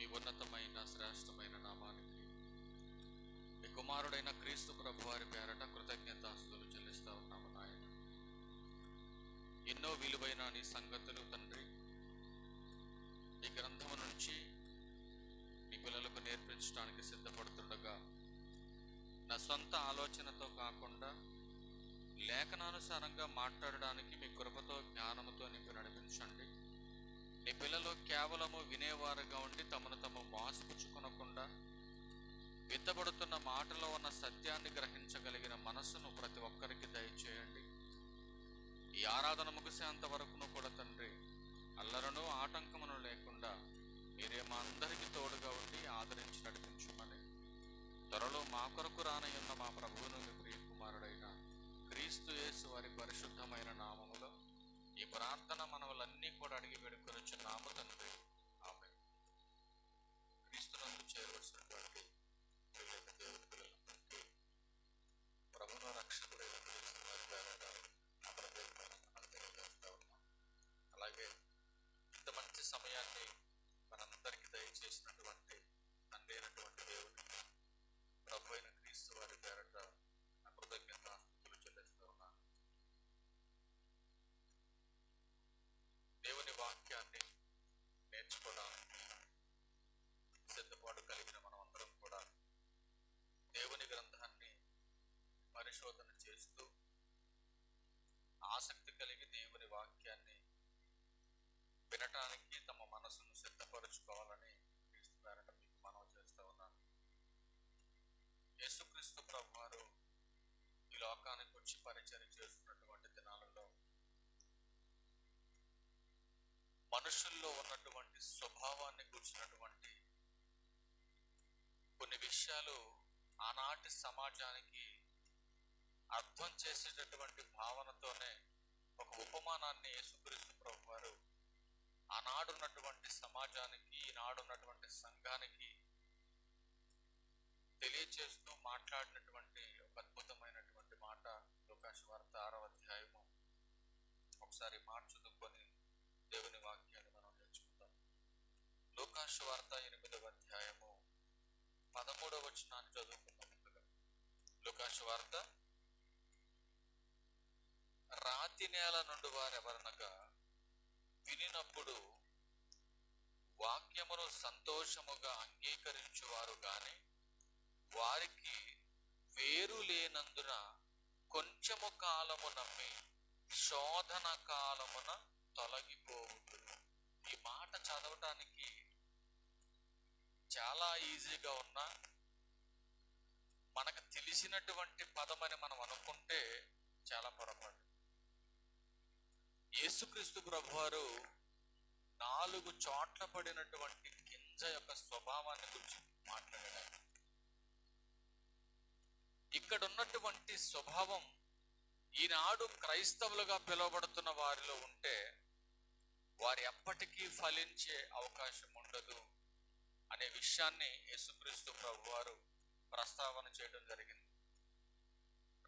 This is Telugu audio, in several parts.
మీ ఉన్నతమైన శ్రేష్టమైన నామానికి మీ కుమారుడైన క్రీస్తు ప్రభు వారి పేరట కృతజ్ఞతాస్తులు చెల్లిస్తా ఉన్నాము నాయన. ఎన్నో విలువైన నీ సంగతులు తండ్రి ఈ గ్రంథము నుంచి మీ పిల్లలకు నేర్పించడానికి సిద్ధపడుతుండగా నా సొంత ఆలోచనతో కాకుండా లేఖనానుసారంగా మాట్లాడడానికి మీ కృపతో జ్ఞానముతో నింపి నడిపించండి. నీ పిల్లలు కేవలము వినేవారుగా ఉండి తమను తాము మోసపుచ్చుకొనకుండా విత్తబడుతున్న మాటలో ఉన్న సత్యాన్ని గ్రహించగలిగిన మనస్సును ప్రతి ఒక్కరికి దయచేయండి. ఈ ఆరాధన ముగిసేంత వరకును కూడా తండ్రి అల్లరను ఆటంకమును లేకుండా మీరే మా అందరికీ తోడుగా ఉండి ఆదరించి నడిపించమని త్వరలో మా కొరకు రానయ్యున్న మా ప్రభువును మీ ప్రియ కుమారుడైన క్రీస్తు యేసు వారి పరిశుద్ధమైన నామములో ఈ ప్రార్థన మనవులన్నీ కూడా అడిగి వేడుకొనుచున్నాము తండ్రి. ఆమేన్. క్రీస్తునందు చేరవలసినటువంటి దేవుని పిల్లలందరికీ ప్రభువును రక్షకుడైన క్రీస్తు వారి పేరట తెలియజేస్తా ఉన్నాం. అలాగే ఇంత మంచి సమయాన్ని మనందరికీ దయచేసినటువంటి తండ్రి అయినటువంటి దేవునికి ప్రభు అయిన క్రీస్తు వారి పేరట కృతజ్ఞతాస్తుతులు చెల్లిస్తూ ఉన్నాను. దేవుని వాక్యాన్ని నేర్చుకోవడానికి సిద్ధపాటు కలిగిన మనం అందరం కూడా దేవుని గ్రంథాన్ని పరిశోధన చేస్తూ ఆసక్తి కలిగి దేవుని వాక్యాన్ని వినటానికి తమ మనసును సిద్ధపరచుకోవాలని క్రీస్తు పేరట మీకు మనవి చేస్తూ ఉన్నాను. యేసుక్రీస్తు ప్రభు వారు ఈ లోకానికి వచ్చి పరిచయం చేస్తున్నటువంటి దినాలలో మనుషుల్లో ఉన్నటువంటి స్వభావాన్ని కూర్చున్నటువంటి కొన్ని విషయాలు ఆనాటి సమాజానికి అర్థం చేసేటటువంటి భావనతోనే ఒక ఉపమానాన్ని యేసుక్రీస్తు ప్రభు వారు ఆనాడున్నటువంటి సమాజానికి ఈనాడున్నటువంటి సంఘానికి తెలియచేస్తూ మాట్లాడినటువంటి ఒక అద్భుతమైనటువంటి మాట లూకా సువార్త 6వ అధ్యాయము. ఒకసారి మాట చదువుకొని దేవుని వాక్యాన్ని మనం నేర్చుకుందాం. లూకా సువార్త 8వ అధ్యాయము 13వ వచనాన్ని చదువుకుందాం. ముందుగా లూకా సువార్త, రాతి నేల నుండి వారెవరనగా వినినప్పుడు వాక్యమును సంతోషముగా అంగీకరించువారు గాని వారికి వేరు లేనందున కొంచెము కాలము నమ్మి శోధన కాలమున తొలగిపోవుదురు. ఈ మాట చదవటానికి చాలా ఈజీగా ఉన్నా మనకు తెలిసినటువంటి పదమని మనం అనుకుంటే చాలా పొరపాటు. యేసుక్రీస్తు ప్రభువారు 4 చోట్ల పడినటువంటి గింజ యొక్క స్వభావాన్ని గురించి మాట్లాడారు. ఇక్కడ ఉన్నటువంటి స్వభావం ఈనాడు క్రైస్తవులుగా పిలువబడుతున్న వారిలో ఉంటే వారు ఎప్పటికీ ఫలించే అవకాశం ఉండదు అనే విషయాన్ని యేసుక్రీస్తు ప్రభువారు ప్రస్తావన చేయడం జరిగింది.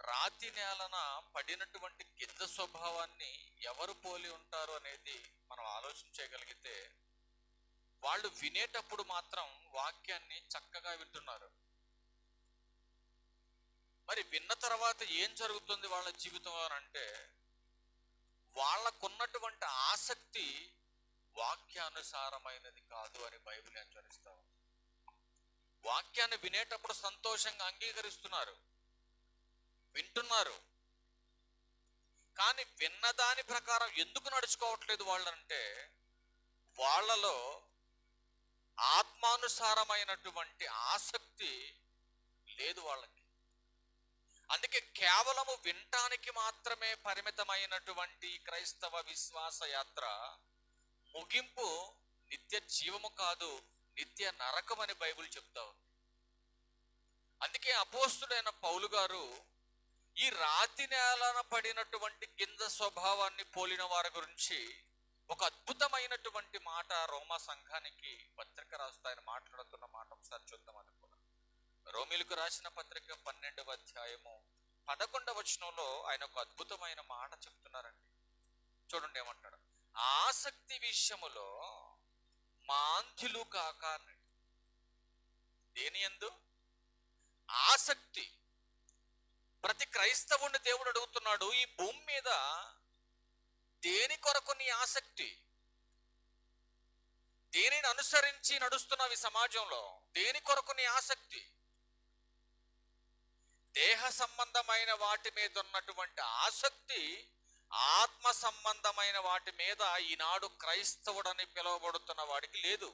రాతి నేలన పడినటువంటి గింజ స్వభావాన్ని ఎవరు పోలి ఉంటారు అనేది మనం ఆలోచించగలిగితే వాళ్ళు వినేటప్పుడు మాత్రం వాక్యాన్ని చక్కగా వింటున్నారు. మరి విన్న తర్వాత ఏం జరుగుతుంది వాళ్ళ జీవితంలో అంటే వాళ్ళకున్నటువంటి ఆసక్తి వాక్యానుసారమైనది కాదు అని బైబిల్ హెచ్చరిస్తా ఉంది. వాక్యాన్ని వినేటప్పుడు సంతోషంగా అంగీకరిస్తున్నారు, వింటున్నారు, కానీ విన్నదాని ప్రకారం ఎందుకు నడుచుకోవట్లేదు వాళ్ళంటే వాళ్ళలో ఆత్మానుసారమైనటువంటి ఆసక్తి లేదు వాళ్ళకి. అందుకే కేవలము వినటానికి మాత్రమే పరిమితమైనటువంటి క్రైస్తవ విశ్వాస యాత్ర ముగింపు నిత్య జీవము కాదు, నిత్య నరకం అని బైబిల్ చెప్తా ఉంది. అందుకే అపోస్తుడైన పౌలు గారు ఈ రాతి నేలన పడినటువంటి గింజ స్వభావాన్ని పోలిన వారి గురించి ఒక అద్భుతమైనటువంటి మాట రోమా సంఘానికి పత్రిక రాస్తూ ఆయన మాట్లాడుతున్న మాట ఒకసారి చూద్దాం. అది కూడా రోమిలకు రాసిన పత్రిక 12వ అధ్యాయము 11వ వచనంలో ఆయన ఒక అద్భుతమైన మాట చెప్తున్నారండి. చూడండి ఏమంటాడు. ఆసక్తి విషయములో మాంద్యులు కాక అన్నాడు. దేని యందు ఆసక్తి. ప్రతి క్రైస్తవుని దేవుడు అడుగుతున్నాడు, ఈ భూమి మీద దేని కొరకు నీ ఆసక్తి? దేనిని అనుసరించి నడుస్తున్నావు ఈ సమాజంలో? దేని కొరకు నీ ఆసక్తి? దేహ సంబంధమైన వాటి మీద ఉన్నటువంటి ఆసక్తి ఆత్మ సంబంధమైన వాటి మీద ఈనాడు క్రైస్తవుడని పిలువబడుతున్న వాడికి లేదు.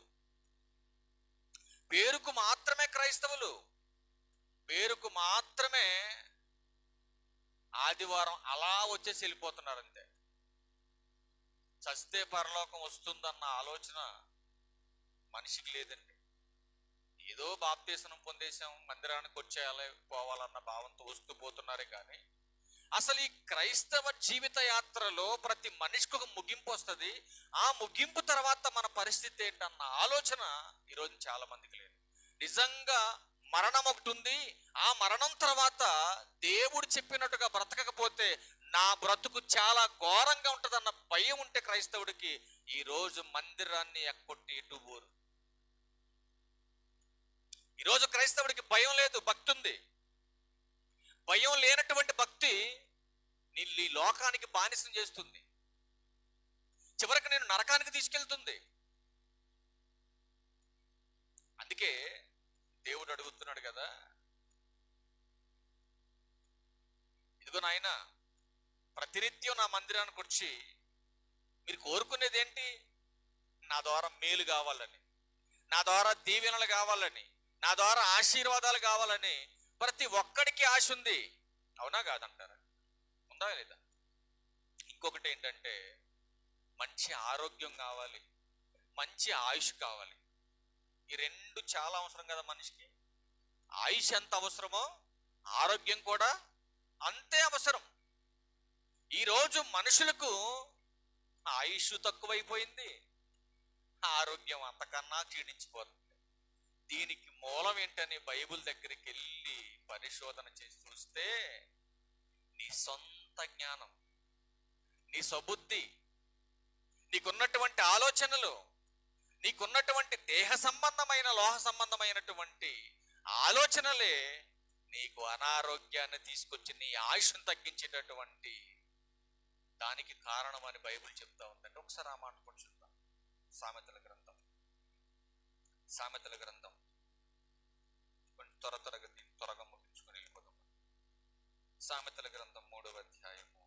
పేరుకు మాత్రమే క్రైస్తవులు, పేరుకు మాత్రమే ఆదివారం అలా వచ్చేసి వెళ్ళిపోతున్నారు అంతే. చస్తే పరలోకం వస్తుందన్న ఆలోచన మనిషికి లేదండి. ఏదో బాప్తీసం పొందేశాం, మందిరానికి వచ్చేయాలి పోవాలన్న భావంతో వస్తూ పోతున్నారే కానీ అసలు ఈ క్రైస్తవ జీవిత యాత్రలో ప్రతి మనిషికి ఒక ముగింపు వస్తుంది. ఆ ముగింపు తర్వాత మన పరిస్థితి ఏంటన్న ఆలోచన ఈరోజు చాలా మందికి లేదు. నిజంగా మరణం ఒకటి ఉంది, ఆ మరణం తర్వాత దేవుడు చెప్పినట్టుగా బ్రతకకపోతే నా బ్రతుకు చాలా ఘోరంగా ఉంటుందన్న భయం ఉంటే క్రైస్తవుడికి ఈరోజు మందిరాన్ని ఎక్కొట్టి ఎటు పోరు. ఈరోజు క్రైస్తవుడికి భయం లేదు, భక్తి ఉంది. భయం లేనటువంటి భక్తి ఈ లోకానికి బానిసం చేస్తుంది, చివరికి నేను నరకానికి తీసుకెళ్తుంది. అందుకే దేవుడు అడుగుతున్నాడు కదా, ఇదిగో నాయన ప్రతినిత్యం నా మందిరానికి వచ్చి మీరు కోరుకునేది ఏంటి? నా ద్వారా మేలు కావాలని, నా ద్వారా దీవెనలు కావాలని, నా ద్వారా ఆశీర్వాదాలు కావాలని ప్రతి ఒక్కడికి ఆశ ఉంది. అవునా కాదంటారా? ఉందా లేదా? ఇంకొకటి ఏంటంటే మంచి ఆరోగ్యం కావాలి, మంచి ఆయుష్ కావాలి. ఈ రెండు చాలా అవసరం కదా మనిషికి. ఆయుష్ ఎంత అవసరమో ఆరోగ్యం కూడా అంతే అవసరం. ఈరోజు మనుషులకు ఆయుష్ తక్కువైపోయింది, ఆరోగ్యం అంతకన్నా క్షీణించిపోతుంది. దీనికి మూలం ఏంటని బైబిల్ దగ్గరికి వెళ్ళి పరిశోధన చేసి చూస్తే నీ సొంత జ్ఞానం, నీ సబుద్ధి, నీకున్నటువంటి ఆలోచనలు, నీకున్నటువంటి దేహ సంబంధమైన లోహ సంబంధమైనటువంటి ఆలోచనలే నీకు అనారోగ్యాన్ని తీసుకొచ్చి నీ ఆయుష్ను తగ్గించేటటువంటి దానికి కారణం అని బైబిల్ చెప్తా ఉందంటే ఒకసారి ఆ మాట కూడా చూద్దాం. సామెతల గ్రంథం కొంచెం త్వరగా ముగించుకొని వెళ్ళిపోదాం. సామెతల గ్రంథం 3వ అధ్యాయము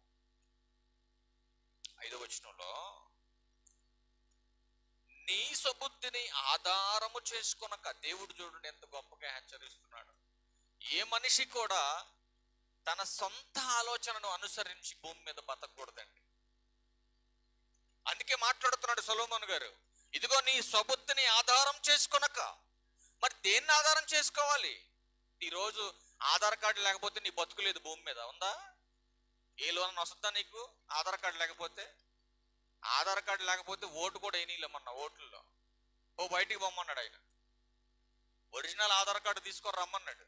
5వ వచనంలో, నీ సబుద్ధిని ఆధారము చేసుకొనక, దేవుడు చూడండి ఎంత గొప్పగా హెచ్చరిస్తున్నాడు. ఏ మనిషి కూడా తన సొంత ఆలోచనను అనుసరించి భూమి మీద బతకూడదండి. అందుకే మాట్లాడుతున్నాడు సొలొమోను గారు, ఇదిగో నీ సబుద్ధిని ఆధారం చేసుకొనక. మరి దేన్ని ఆధారం చేసుకోవాలి? ఈరోజు ఆధార్ కార్డు లేకపోతే నీ బతుకులేదు భూమి మీద. ఉందా? ఏ లోన్ వస్తుందా నీకు ఆధార్ కార్డు లేకపోతే? ఆధార్ కార్డు లేకపోతే ఓటు కూడా వేయనీలేమన్నా ఓట్లలో. బయటికి పొమ్మన్నాడు ఆయన. ఒరిజినల్ ఆధార్ కార్డు తీసుకొని రమ్మన్నాడు.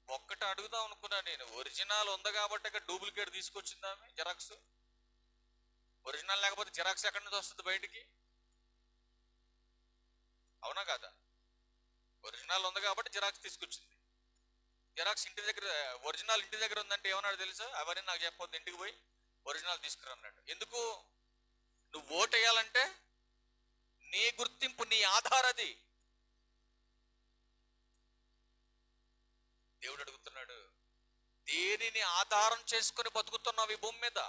ఒక్కటి అడుగుదాం అనుకున్నా నేను, ఒరిజినల్ ఉంది కాబట్టి డూప్లికేట్ తీసుకొచ్చిందా జిరాక్స్? ఒరిజినల్ లేకపోతే జిరాక్స్ ఎక్కడి నుంచి వస్తుంది బయటికి? అవునా కాదా? ఒరిజినల్ ఉంది కాబట్టి జిరాక్స్ తీసుకొచ్చింది. జిరాక్స్ ఇంటి దగ్గర, ఒరిజినల్ ఇంటి దగ్గర ఉందంటే ఏమన్నాడు తెలుసా? అవన్నీ నాకు చెప్పొద్దు, ఇంటికి పోయి ఒరిజినల్ తీసుకురా అన్నాడు. ఎందుకు? నువ్వు ఓటు వేయాలంటే నీ గుర్తింపు, నీ ఆధారది. దేవుడు అడుగుతున్నాడు, దేనిని ఆధారం చేసుకొని బతుకుతున్నావు ఈ భూమి మీద?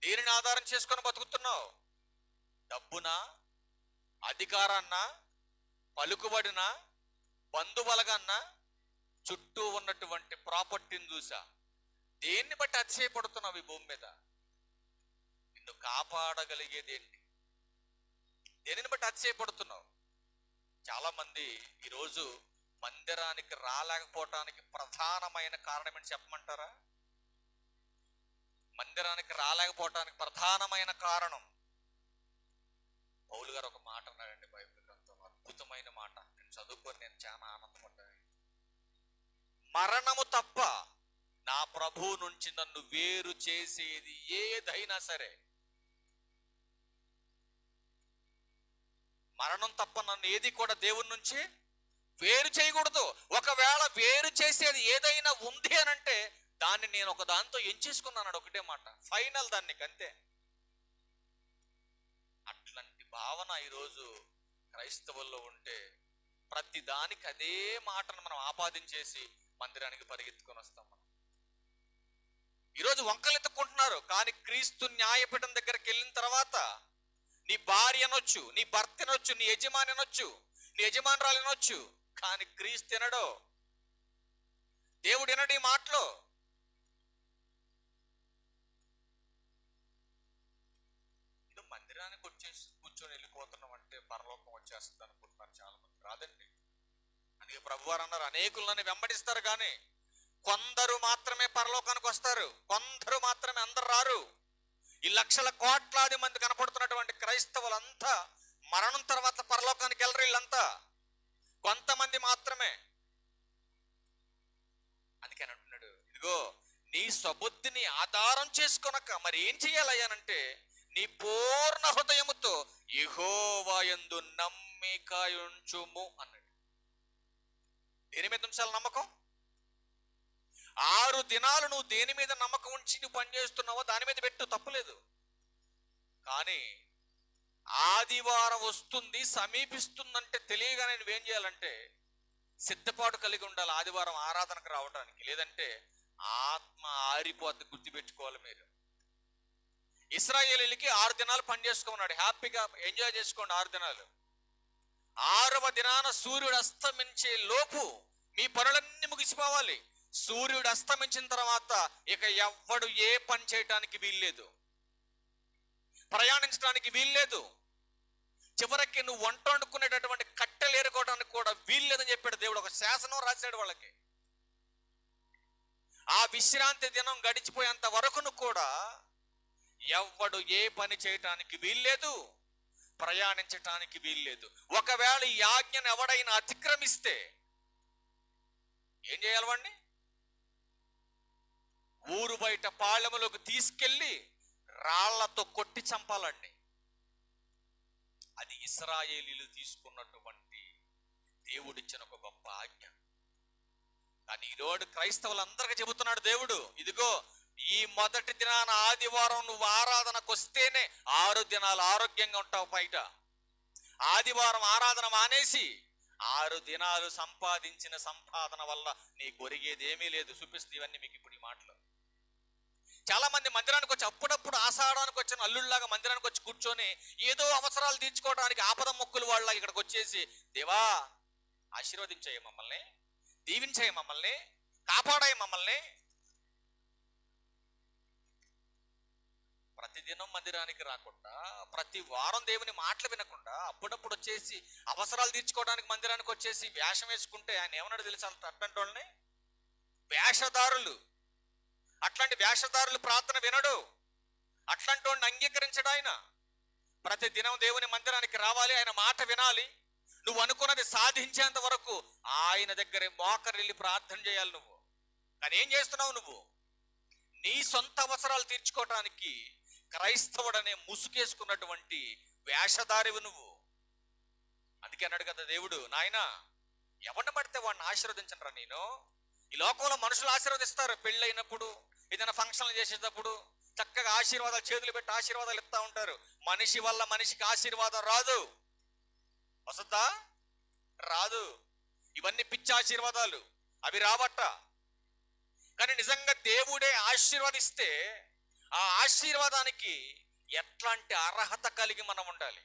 దేనిని ఆధారం చేసుకొని బతుకుతున్నావు? డబ్బునా, అధికారాన్నా, పలుకుబడినా, బంధుబలగాన్నా, చుట్టూ ఉన్నటువంటి ప్రాపర్టీని చూసా? దేన్ని బట్టి అతిశయపడుతున్నావు ఈ భూమి మీద? నిన్ను కాపాడగలిగేది ఏంటి? దేనిని బట్టి అతిశయపడుతున్నావు? చాలా మంది ఈరోజు మందిరానికి రాలేకపోవటానికి ప్రధానమైన కారణం ఏంటి చెప్పమంటారా? మందిరానికి రాలేకపోవటానికి ప్రధానమైన కారణం, పౌలు గారు ఒక మాట అన్నాడండి బైబిల్ గ్రంథం, అద్భుతమైన మాట. నేను చదువుకొని నేను చాలా ఆనందపడ్డాను. మరణము తప్ప నా ప్రభువు నుంచి నన్ను వేరు చేసేది ఏదైనా సరే, మరణం తప్ప నన్ను ఏది కూడా దేవుని నుంచి వేరు చేయకూడదు. ఒకవేళ వేరు చేసేది ఏదైనా ఉంది అని అంటే దాన్ని నేను ఒక దాంతో ఎంచేసుకున్నాను, ఒకటే మాట, ఫైనల్ దానికి, అంతే. అట్లాంటి భావన ఈరోజు క్రైస్తవుల్లో ఉంటే ప్రతి దానికి అదే మాటను మనం ఆపాదించేసి మందిరానికి పరిగెత్తుకొని వస్తాం. మనం ఈరోజు వంకలు ఎత్తుకుంటున్నారు, కానీ క్రీస్తు న్యాయపీఠం దగ్గరికి వెళ్ళిన తర్వాత నీ భార్య అనొచ్చు, నీ భర్త అనొచ్చు, నీ యజమాని అనొచ్చు, నీ యజమానురాలు అనొచ్చు, కానీ క్రీస్తు తినడు, దేవుడు వినడు ఈ మాటలో. ఇది మందిరానికి వచ్చేసి కూర్చొని వెళ్ళిపోతున్నాం అంటే పరలోకం వచ్చేస్తుంది అనుకుంటున్నారు చాలా మంది. రాదండి. అందుకే ప్రభువారు అన్నారు, అనేకులను వెంబడిస్తారు కానీ కొందరు మాత్రమే పరలోకానికి వస్తారు, కొందరు మాత్రమే, అందరు రారు. ఈ లక్షల కోట్లాది మంది కనపడుతున్నటువంటి క్రైస్తవులంతా మరణం తర్వాత పరలోకానికి వెళ్ళరు. వీళ్ళంతా కొంతమంది మాత్రమే. అందుకని అంటున్నాడు, ఇదిగో నీ స్వబుద్ధిని ఆధారం చేసుకొనక మరి ఏం చెయ్యాలయ్యానంటే నీ పూర్ణ హృదయముతో యెహోవా యందు నమ్మిక ఉంచుము అన్నాడు. దేని మీద ఉంచాలి నమ్మకం? 6 దినాలు నువ్వు దేని మీద నమ్మకం ఉంచి నువ్వు పనిచేస్తున్నావో దాని మీద పెట్టు, తప్పులేదు. కానీ ఆదివారం వస్తుంది, సమీపిస్తుందంటే తెలియగానే నువ్వేం చేయాలంటే సిద్ధపాటు కలిగి ఉండాలి ఆదివారం ఆరాధనకు రావడానికి. లేదంటే ఆత్మ ఆరిపోద్ది, గుర్తుపెట్టుకోవాలి మీరు. ఇశ్రాయేలీయులకి 6 దినాలు పని చేసుకోమన్నాడు, హ్యాపీగా ఎంజాయ్ చేసుకోండి 6 దినాలు. 6వ దినాన సూర్యుడు అస్తమించే లోపు మీ పనులన్నీ ముగిసిపోవాలి. సూర్యుడు అస్తమించిన తర్వాత ఇక ఎవ్వడు ఏ పని చేయటానికి వీల్లేదు, ప్రయాణించడానికి వీల్లేదు. చివరికి నువ్వు వంట వండుకునేటటువంటి కట్టెలు ఏరుకోవడానికి కూడా వీల్లేదని చెప్పాడు దేవుడు. ఒక శాసనం రాశాడు వాళ్ళకి. ఆ విశ్రాంతి దినం గడిచిపోయేంత వరకును కూడా ఎవ్వడు ఏ పని చేయటానికి వీల్లేదు, ప్రయాణించటానికి వీల్లేదు. ఒకవేళ ఈ ఆజ్ఞను ఎవడైనా అతిక్రమిస్తే ఏం చేయాలి? వాడిని ఊరు బయట పాళెములోకి తీసుకెళ్లి రాళ్లతో కొట్టి చంపాలండి. అది ఇశ్రాయేలీయులు తీసుకున్నటువంటి దేవుడిచ్చిన ఒక గొప్ప ఆజ్ఞ. కానీ ఈరోజు క్రైస్తవులందరికీ చెబుతున్నాడు దేవుడు, ఇదిగో ఈ మొదటి దినాన ఆదివారం నువ్వు ఆరాధనకు వస్తేనే 6 దినాలు ఆరోగ్యంగా ఉంటావు. బయట ఆదివారం ఆరాధన మానేసి 6 దినాలు సంపాదించిన సంపాదన వల్ల నీకు ఒరిగేది ఏమీ లేదు. చూపిస్తే ఇవన్నీ మీకు ఇప్పుడు ఈ మాటలు. చాలా మంది మందిరానికి వచ్చి అప్పుడప్పుడు ఆషాఢానికి వచ్చిన అల్లుళ్ళలాగా మందిరానికి వచ్చి కూర్చొని ఏదో అవసరాలు తీర్చుకోవడానికి ఆపద మొక్కులు వాళ్ళ ఇక్కడికి వచ్చేసి, దేవా ఆశీర్వదించాయి మమ్మల్ని, దీవించాయి మమ్మల్ని, కాపాడాయి మమ్మల్ని. ప్రతిదినం మందిరానికి రాకుండా, ప్రతి వారం దేవుని మాటలు వినకుండా, అప్పుడప్పుడు వచ్చేసి అవసరాలు తీర్చుకోవడానికి మందిరానికి వచ్చేసి వేషం వేసుకుంటే ఆయన ఏమన్నాడు తెలుసా? అట్లాంటి వాళ్ళని వేషధారులు. అట్లాంటి వేషధారులు ప్రార్థన వినడు, అట్లాంటి వాడిని అంగీకరించడు ఆయన. ప్రతి దినం దేవుని మందిరానికి రావాలి, ఆయన మాట వినాలి. నువ్వు అనుకున్నది సాధించేంత వరకు ఆయన దగ్గరే మోకరిల్లి ప్రార్థన చేయాలి నువ్వు. కానీ ఏం చేస్తున్నావు నువ్వు? నీ సొంత అవసరాలు తీర్చుకోవటానికి క్రైస్తవుడనే ముసుగేసుకున్నటువంటి వేషధారివి నువ్వు. అందుకే అన్నాడు కదా దేవుడు, నాయనా ఎవరిని పడితే వాడిని ఆశీర్వదించనరా నేను. ఈ లోకంలో మనుషులు ఆశీర్వదిస్తారు, పెళ్ళైనప్పుడు ఏదైనా ఫంక్షన్లు చేసేటప్పుడు చక్కగా ఆశీర్వాదాలు చేతులు పెట్టి ఆశీర్వాదాలు ఇస్తా ఉంటారు. మనిషి వల్ల మనిషికి ఆశీర్వాదం రాదు. వసద్దా? రాదు. ఇవన్నీ పిచ్చి ఆశీర్వాదాలు, అవి రాబట్ట. కానీ నిజంగా దేవుడే ఆశీర్వదిస్తే ఆ ఆశీర్వాదానికి ఎట్లాంటి అర్హత కలిగి మనం ఉండాలి?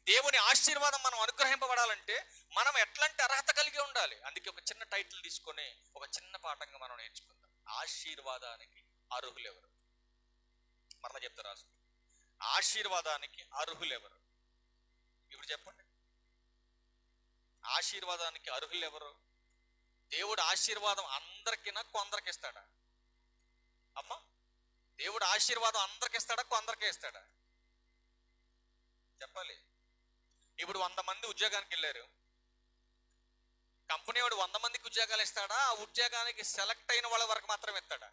దేవుని ఆశీర్వాదం మనం అనుగ్రహింపబడాలంటే మనం ఎట్లాంటి అర్హత కలిగి ఉండాలి? అందుకే ఒక చిన్న టైటిల్ తీసుకొని ఒక చిన్న పాఠంగా మనం నేర్చుకుందాం. ఆశీర్వాదానికి అర్హులెవరు? మరలా చెప్తా రాసుకో. ఆశీర్వాదానికి అర్హులెవరు? ఇప్పుడు చెప్పండి. ఆశీర్వాదానికి అర్హులెవరు? దేవుడు ఆశీర్వాదం అందరికినా కొందరికి ఇస్తాడా? అమ్మా, దేవుడు ఆశీర్వాదం అందరికి ఇస్తాడా, కొందరికే ఇస్తాడా? చెప్పాలి. ఇప్పుడు 100 మంది ఉద్యోగానికి వెళ్ళారు. కంపెనీ వాడు 100 మందికి ఉద్యోగాలు ఇస్తాడా? ఆ ఉద్యోగానికి సెలెక్ట్ అయిన వాళ్ళ వరకు మాత్రమే ఇస్తాడా?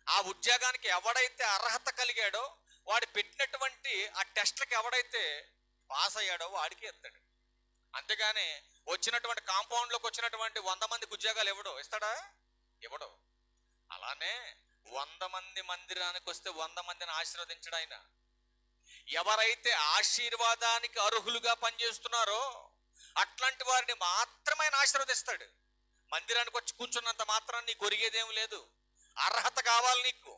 ఆ ఉద్యోగానికి ఎవడైతే అర్హత కలిగాడో వాడు పెట్టినటువంటి ఆ టెస్ట్లకు ఎవడైతే పాస్ అయ్యాడో వాడికే ఇస్తాడు. అంతేగాని వచ్చినటువంటి కాంపౌండ్లోకి వచ్చినటువంటి 100 మందికి ఉద్యోగాలు ఇస్తాడా? ఇవ్వడు. అలానే 100 మంది మందిరానికి వస్తే 100 మందిని ఆశీర్వదించడు ఆయన. ఎవరైతే ఆశీర్వాదానికి అర్హులుగా పనిచేస్తున్నారో అట్లాంటి వారిని మాత్రమే ఆయన ఆశీర్వదిస్తాడు. మందిరానికి వచ్చి కూర్చున్నంత మాత్రం నీకు ఒరిగేదేం లేదు. అర్హత కావాలి నీకు.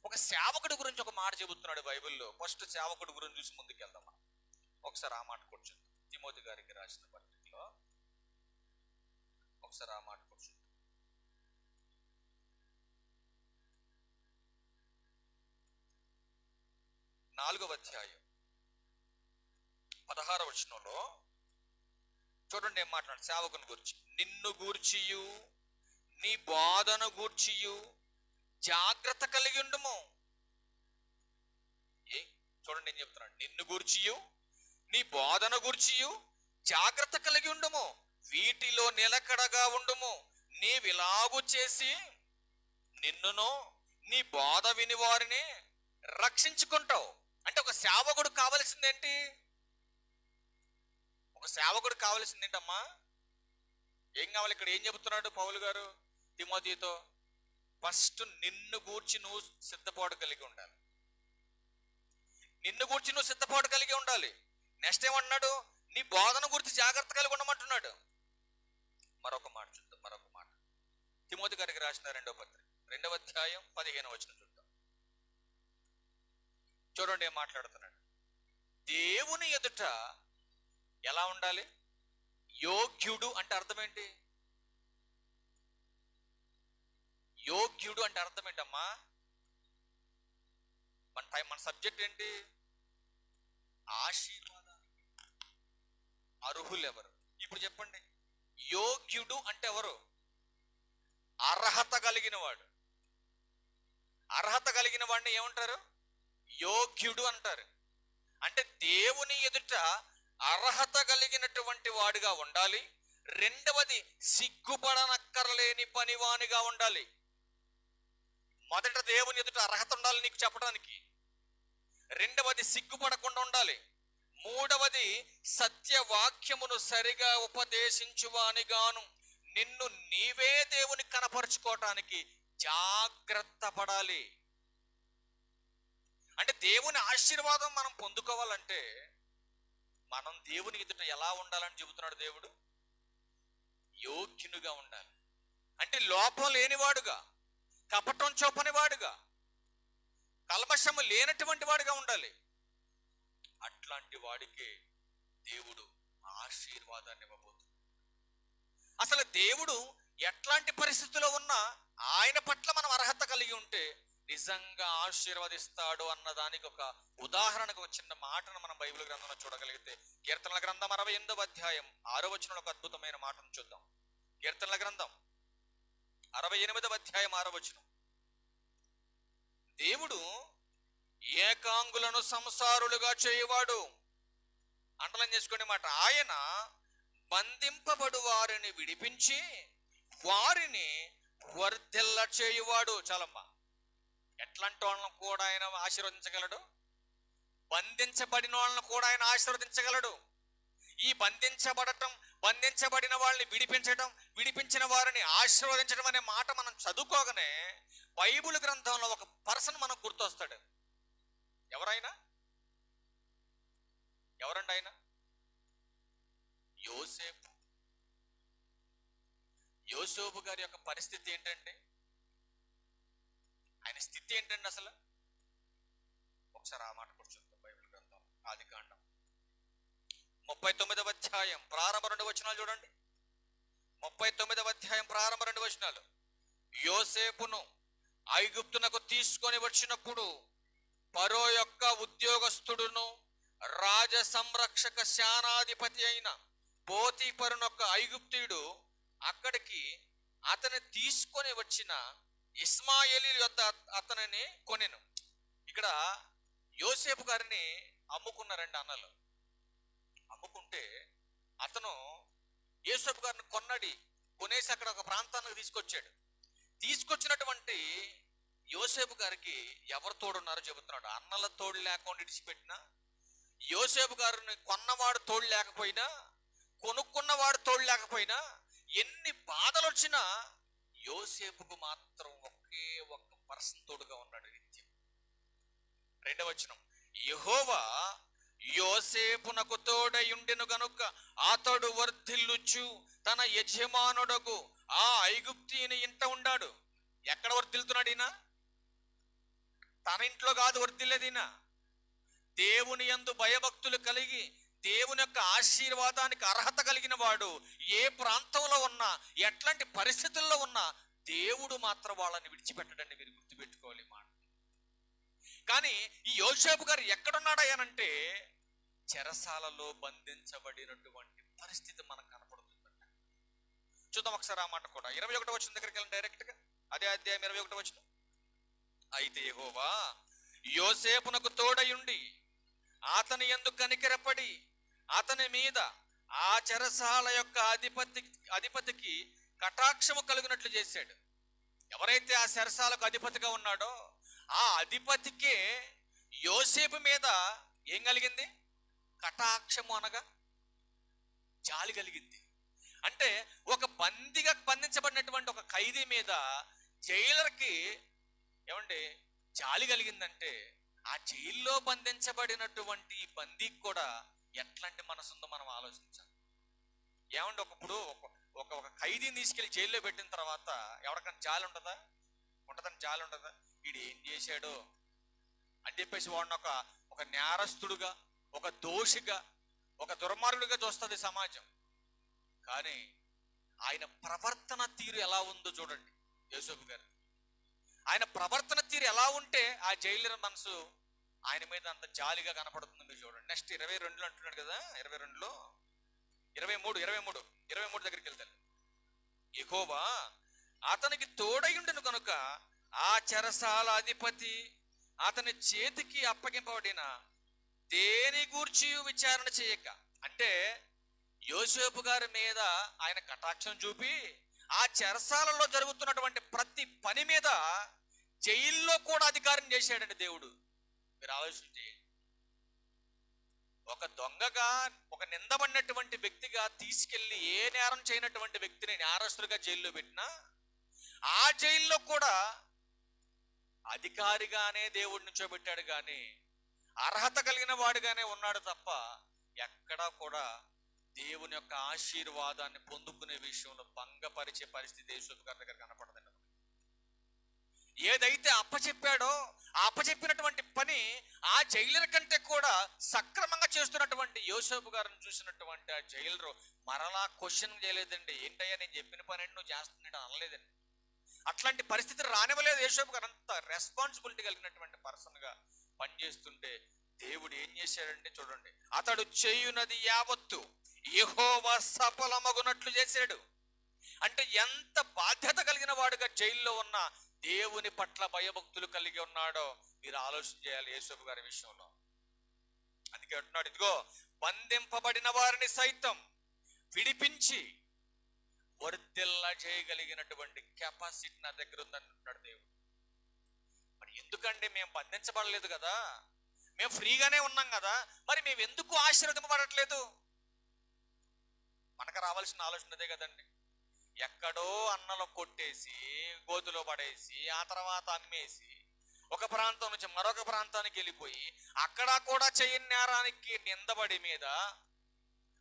ఒక సేవకుడి గురించి ఒక మాట చెబుతున్నాడు బైబిల్లో. ఫస్ట్ సేవకుడి గురించి చూసి ముందుకెళ్దాం. ఒకసారి ఆ మాట కూర్చుంది తిమోతి గారికి రాసిన పత్రికలో. ఒకసారి ఆ మాట కూర్చుంది. 4వ అధ్యాయం 16వ వచనంలో చూడండి ఏం మాట్లాడు సేవకుని గురించి. నిన్ను గూర్చియు నీ బోధన గూర్చియు జాగ్రత్త కలిగి ఉండుము. చూడండి ఏం చెప్తున్నాడు. నిన్ను గూర్చియు నీ బోధన గూర్చియు జాగ్రత్త కలిగి ఉండుము, వీటిలో నిలకడగా ఉండుము. నీవిలాగు చేసి నిన్నును నీ బోధ విని వారిని రక్షించుకుంటావు. అంటే ఒక సేవకుడు కావలసిందేంటి? ఒక సేవకుడు కావలసిందేంటమ్మా? ఏం కావాలి? ఇక్కడ ఏం చెబుతున్నాడు పౌలు గారు తిమోతితో? ఫస్ట్ నిన్ను గూర్చి నువ్వు సిద్ధపాటు కలిగి ఉండాలి. నిన్ను గూర్చి నువ్వు సిద్ధపాటు కలిగి ఉండాలి. నెక్స్ట్ ఏమన్నాడు? నీ బోధన గురించి జాగ్రత్త కలిగి ఉండమంటున్నాడు. మరొక మాట చూద్దాం. మరొక మాట తిమోతి గారికి రాసిన 2వ పత్రిక 2వ అధ్యాయం 15వ వచనం చూద్దాం. చూడండి ఏం మాట్లాడుతున్నాడు. దేవుని ఎదుట ఎలా ఉండాలి? యోగ్యుడు అంటే అర్థం ఏంటి? యోగ్యుడు అంటే అర్థం ఏంటమ్మా? మన సబ్జెక్ట్ ఏంటి? ఆశీర్వాదానికి అర్హులు ఎవరు? ఇప్పుడు చెప్పండి. యోగ్యుడు అంటే ఎవరు? అర్హత కలిగిన వాడు. అర్హత కలిగిన వాడిని ఏమంటారు? యోగ్యుడు అంటారు. అంటే దేవుని ఎదుట అర్హత కలిగినటువంటి వాడిగా ఉండాలి. రెండవది సిగ్గుపడనక్కర్లేని పనివానిగా ఉండాలి. మొదట దేవుని ఎదుట అర్హత ఉండాలి నీకు చెప్పడానికి. రెండవది సిగ్గుపడకుండా ఉండాలి. మూడవది సత్యవాక్యమును సరిగా ఉపదేశించువానిగాను నిన్ను నీవే దేవుని కనపరుచుకోవటానికి జాగ్రత్త పడాలి. అంటే దేవుని ఆశీర్వాదం మనం పొందుకోవాలంటే మనం దేవుని ఎదుట ఎలా ఉండాలని చెబుతున్నాడు దేవుడు? యోగ్యునిగా ఉండాలి. అంటే లోపం లేనివాడుగా, కపటం చూపని వాడుగా, కల్మషము లేనటువంటి వాడిగా ఉండాలి. అట్లాంటి వాడికి దేవుడు ఆశీర్వాదాన్ని ఇవ్వబోతుంది. అసలు దేవుడు ఎట్లాంటి పరిస్థితుల్లో ఉన్నా ఆయన పట్ల మనం అర్హత కలిగి ఉంటే నిజంగా ఆశీర్వదిస్తాడు అన్నదానికి ఒక ఉదాహరణకు ఒక చిన్న మాటను మనం బైబిల్ గ్రంథంలో చూడగలిగితే, కీర్తనల గ్రంథం 68వ అధ్యాయం 6వ వచనంలో ఒక అద్భుతమైన మాటను చూద్దాం. కీర్తనల గ్రంథం 68వ అధ్యాయం 6వ వచనం. దేవుడు ఏకాంగులను సంసారులుగా చేయవాడు. అండలం చేసుకోండి మాట. ఆయన బంధింపబడు వారిని విడిపించి వారిని వర్ధిల్ల చేయువాడు. చాలమ్మా. ఎట్లాంటి వాళ్ళను కూడా ఆయన ఆశీర్వదించగలడు? బంధించబడిన వాళ్ళను కూడా ఆయన ఆశీర్వదించగలడు. ఈ బంధించబడిన వాళ్ళని విడిపించడం, విడిపించిన వారిని ఆశీర్వదించడం అనే మాట మనం చదువుకోగానే బైబిల్ గ్రంథంలో ఒక పర్సన్ మనకు గుర్తొస్తాడు. ఎవరైనా? ఎవరండి ఆయన? యోసేపు. యోసేపు గారి యొక్క పరిస్థితి ఏంటంటే, ఆయన స్థితి ఏంటండి అసలు? ఒకసారి ఆ మాట కూర్చుంటాం బైబిల్ గ్రంథం ఆదికాండం 39వ అధ్యాయం ప్రారంభ 2 వచనాలు చూడండి. 39వ అధ్యాయం ప్రారంభ 2 వచనాలు. యోసేపును ఐగుప్తునకు తీసుకొని వచ్చినప్పుడు ఫరో యొక్క ఉద్యోగస్తుడును రాజ సంరక్షక సేనాధిపతి అయిన పోతీఫరునొక్క ఐగుప్తీయుడు అక్కడికి అతని తీసుకొని వచ్చిన ఇస్మాయేలీయుల యొద్ద అతనిని కొనెను. ఇక్కడ యోసేపు గారిని అమ్ముకున్నారండి అన్నలు. అమ్ముకుంటే అతను యోసేపు గారిని కొనేసి అక్కడ ఒక ప్రాంతానికి తీసుకొచ్చాడు. తీసుకొచ్చినటువంటి యోసేపు గారికి ఎవరు తోడున్నారో చెబుతున్నాడు. అన్నల తోడు లేకుండా విడిచిపెట్టిన యోసేపు గారిని కొన్నవాడు తోడు లేకపోయినా, కొనుక్కున్నవాడు తోడు లేకపోయినా, ఎన్ని బాధలు వచ్చినా యోసేపుకు మాత్రం ఒకే ఒక్క పర్సన్ తోడుగా ఉన్నాడు నిత్యం. 2వ వచనం, యెహోవా యోసేపునకు తోడయుండెను గనుక అతడు వర్ధిల్లుచు తన యజమానుడకు ఆ ఐగుప్తీయుని ఇంట ఉండాడు. ఎక్కడ వర్ధిల్లుతున్నాడు ఈయన? తన ఇంట్లో కాదు వర్ధిల్లేది ఈయన. దేవుని యందు భయభక్తులు కలిగి దేవుని యొక్క ఆశీర్వాదానికి అర్హత కలిగిన వాడు ఏ ప్రాంతంలో ఉన్నా, ఎట్లాంటి పరిస్థితుల్లో ఉన్నా దేవుడు మాత్రం వాళ్ళని విడిచిపెట్టడండి. మీరు గుర్తుపెట్టుకోవాలి మాట. కానీ ఈ యోసేపు గారు ఎక్కడున్నాడయ్యానంటే చెరసాలలో బంధించబడినటువంటి పరిస్థితి మనకు కనపడుతుందంట. చూద్దాం ఒకసారి ఆ మాట కూడా. 21వ వచనం దగ్గరికి వెళ్ళండి డైరెక్ట్ గా. అదే అధ్యాయం 21వ వచనం. అయితే యెహోవా యోసేపునకు తోడయుండి అతని యందు కనికరపడి అతని మీద ఆ చెరసాల యొక్క అధిపతికి కటాక్షము కలుగునట్లు చేశాడు. ఎవరైతే ఆ చెరసాలకు అధిపతిగా ఉన్నాడో ఆ అధిపతికే యోసేపు మీద ఏం కలిగింది? కటాక్షము అనగా జాలి కలిగింది. అంటే ఒక బందీగా బంధించబడినటువంటి ఒక ఖైదీ మీద జైలర్కి ఏమండి జాలి కలిగిందంటే, ఆ జైల్లో బంధించబడినటువంటి బందీకి కూడా ఎట్లాంటి మనసుందో మనం ఆలోచించాలి. ఏమండి ఒకప్పుడు ఒక ఖైదీని తీసుకెళ్లి జైల్లో పెట్టిన తర్వాత ఎవరికైనా జాలి ఉంటుందా? ఉంటుందని జాలి ఉంటుందా? వీడు ఏం చేశాడో అని చెప్పేసి వాడిని ఒక నేరస్తుడుగా, ఒక దోషిగా, ఒక దుర్మార్గుడిగా చూస్తుంది సమాజం. కానీ ఆయన ప్రవర్తన తీరు ఎలా ఉందో చూడండి యోసేపు గారు. ఆయన ప్రవర్తన తీరు ఎలా ఉంటే ఆ జైలర్ మనసు ఆయన మీద అంత జాలిగా కనపడుతుంది. మీరు చూడండి. నెక్స్ట్ 22లో అంటున్నాడు కదా, 22లో 23 దగ్గరికి వెళ్తాను. యెహోవా అతనికి తోడయుండెను కనుక ఆ చెరసాల అధిపతి అతని చేతికి అప్పగింపబడిన దేని గూర్చి విచారణ చేయక, అంటే యోసేపు గారి మీద ఆయన కటాక్షం చూపి ఆ చెరసాలలో జరుగుతున్నటువంటి ప్రతి పని మీద జైల్లో కూడా అధికారం చేశాడండి దేవుడు. మీరు ఆలోచించి, ఒక దొంగగా, ఒక నిందబడినటువంటి వ్యక్తిగా తీసుకెళ్లి ఏ నేరం చేయనటువంటి వ్యక్తిని నేరస్తుడిగా జైల్లో పెట్టినా ఆ జైల్లో కూడా అధికారిగానే దేవుడిని నిల్చోబెట్టాడు. కానీ అర్హత కలిగిన వాడుగానే ఉన్నాడు తప్ప ఎక్కడా కూడా దేవుని యొక్క ఆశీర్వాదాన్ని పొందుకునే విషయంలో భంగపరిచే పరిస్థితి యోసేపు గారి దగ్గర కనపడదండి. ఏదైతే అప్పచెప్పాడో ఆ అప్పచెప్పినటువంటి పని ఆ జైలర్ కంటే కూడా సక్రమంగా చేస్తున్నటువంటి యోసేపు గారిని చూసినటువంటి ఆ జైలరు మరలా క్వశ్చన్ చేయలేదండి. ఏంటయ్యా నేను చెప్పిన పని నువ్వు చేస్తున్నాడు అనలేదండి. అట్లాంటి పరిస్థితి రానివ్వలేదు యోసేపు గారు. అంత రెస్పాన్సిబిలిటీ కలిగినటువంటి పర్సన్ గా పనిచేస్తుంటే దేవుడు ఏం చేశాడంటే చూడండి, అతడు చేయునది యావత్తు యెహోవా సఫలమగునట్లు చేశాడు. అంటే ఎంత బాధ్యత కలిగిన వాడుగా జైల్లో ఉన్న దేవుని పట్ల భయభక్తులు కలిగి ఉన్నాడో మీరు ఆలోచన చేయాలి యోసేపు గారి విషయంలో. అందుకే అంటున్నాడు, ఇదిగో బంధింపబడిన వారిని సైతం విడిపించి వర్ధిల్ల చేయగలిగినటువంటి కెపాసిటీ నా దగ్గర ఉందని అంటున్నాడు దేవుడు. మరి ఎందుకండి మేము బంధించబడలేదు కదా, మేము ఫ్రీగానే ఉన్నాం కదా, మరి మేము ఎందుకు ఆశీర్వదింపబడట్లేదు? మనకు రావాల్సిన ఆలోచన అదే కదండి. ఎక్కడో అన్నలో కొట్టేసి గోతులో పడేసి ఆ తర్వాత అమ్మేసి ఒక ప్రాంతం నుంచి మరొక ప్రాంతానికి వెళ్ళిపోయి అక్కడ కూడా చేయని నేరానికి నిందబడి మీద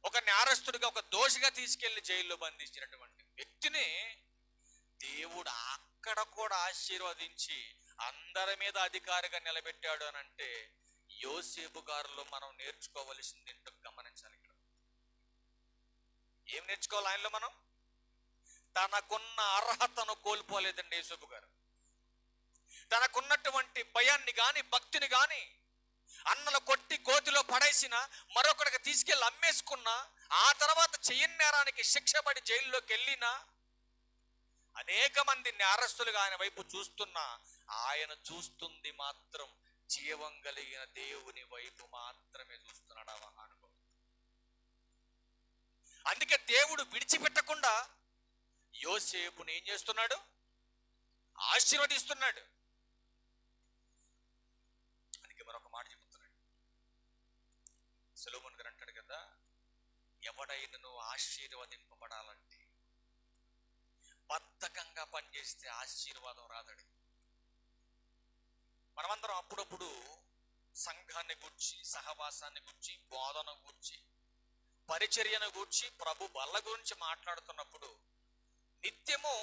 ఒక నేరస్తుడిగా, ఒక దోషిగా తీసుకెళ్లి జైల్లో బంధించినటువంటి వ్యక్తిని దేవుడు అక్కడ కూడా ఆశీర్వదించి అందరి మీద అధికారిగా నిలబెట్టాడు అని అంటే యోసేపు గారిలో మనం నేర్చుకోవలసింది ఏంటో గమనించాలి. ఇక్కడ ఏం నేర్చుకోవాలి ఆయనలో మనం? తనకున్న అర్హతను కోల్పోలేదండి యోసేపు గారు. తనకున్నటువంటి భయాన్ని గాని భక్తిని గాని అన్నలు కొట్టి గోతిలో పడేసిన, మరొకడికి తీసుకెళ్లి అమ్మేసుకున్న, ఆ తర్వాత చెయ్యని నేరానికి శిక్ష పడి జైల్లోకి వెళ్ళిన అనేక మంది నేరస్తులుగా ఆయన వైపు చూస్తున్నా ఆయన చూస్తుంది మాత్రం జీవం కలిగిన దేవుని వైపు మాత్రమే చూస్తున్నాడు ఆ అనుభవం. అందుకే దేవుడు విడిచిపెట్టకుండా యోసేపుని ఏం చేస్తున్నాడు? ఆశీర్వదిస్తున్నాడు. అందుకే మరొక మాట చెబుతున్నాడు, సొలొమోను గారు అంటాడు కదా, ఎవడైనను ఆశీర్వదింపబడాలంటే బద్ధకంగా పనిచేస్తే ఆశీర్వాదం రాదడి. మనమందరం అప్పుడప్పుడు సంఘాన్ని గూర్చి, సహవాసాన్ని గూర్చి, బోధన గూర్చి, పరిచర్యను గూర్చి, ప్రభు బల్ల గురించి మాట్లాడుతున్నప్పుడు నిత్యము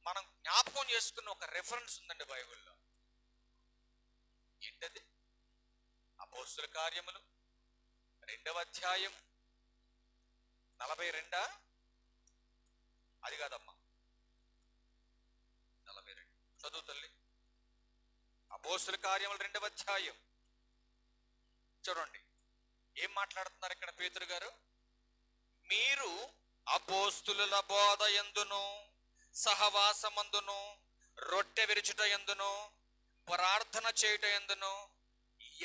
మనం జ్ఞాపకం చేసుకున్న ఒక రెఫరెన్స్ ఉందండి బైబిల్లో. ఏంటది? అపోస్తుల కార్యములు 2వ అధ్యాయం 42. అది కాదమ్మా, 42 చదువు తల్లి. అపోస్తుల కార్యములు 2వ అధ్యాయం చూడండి, ఏం మాట్లాడుతున్నారు ఇక్కడ పేతురు గారు? మీరు అపోస్తుల బోధ యందును, సహవాసమందును, రొట్టె విరుచుట యందును, ప్రార్థన చేయుట యందును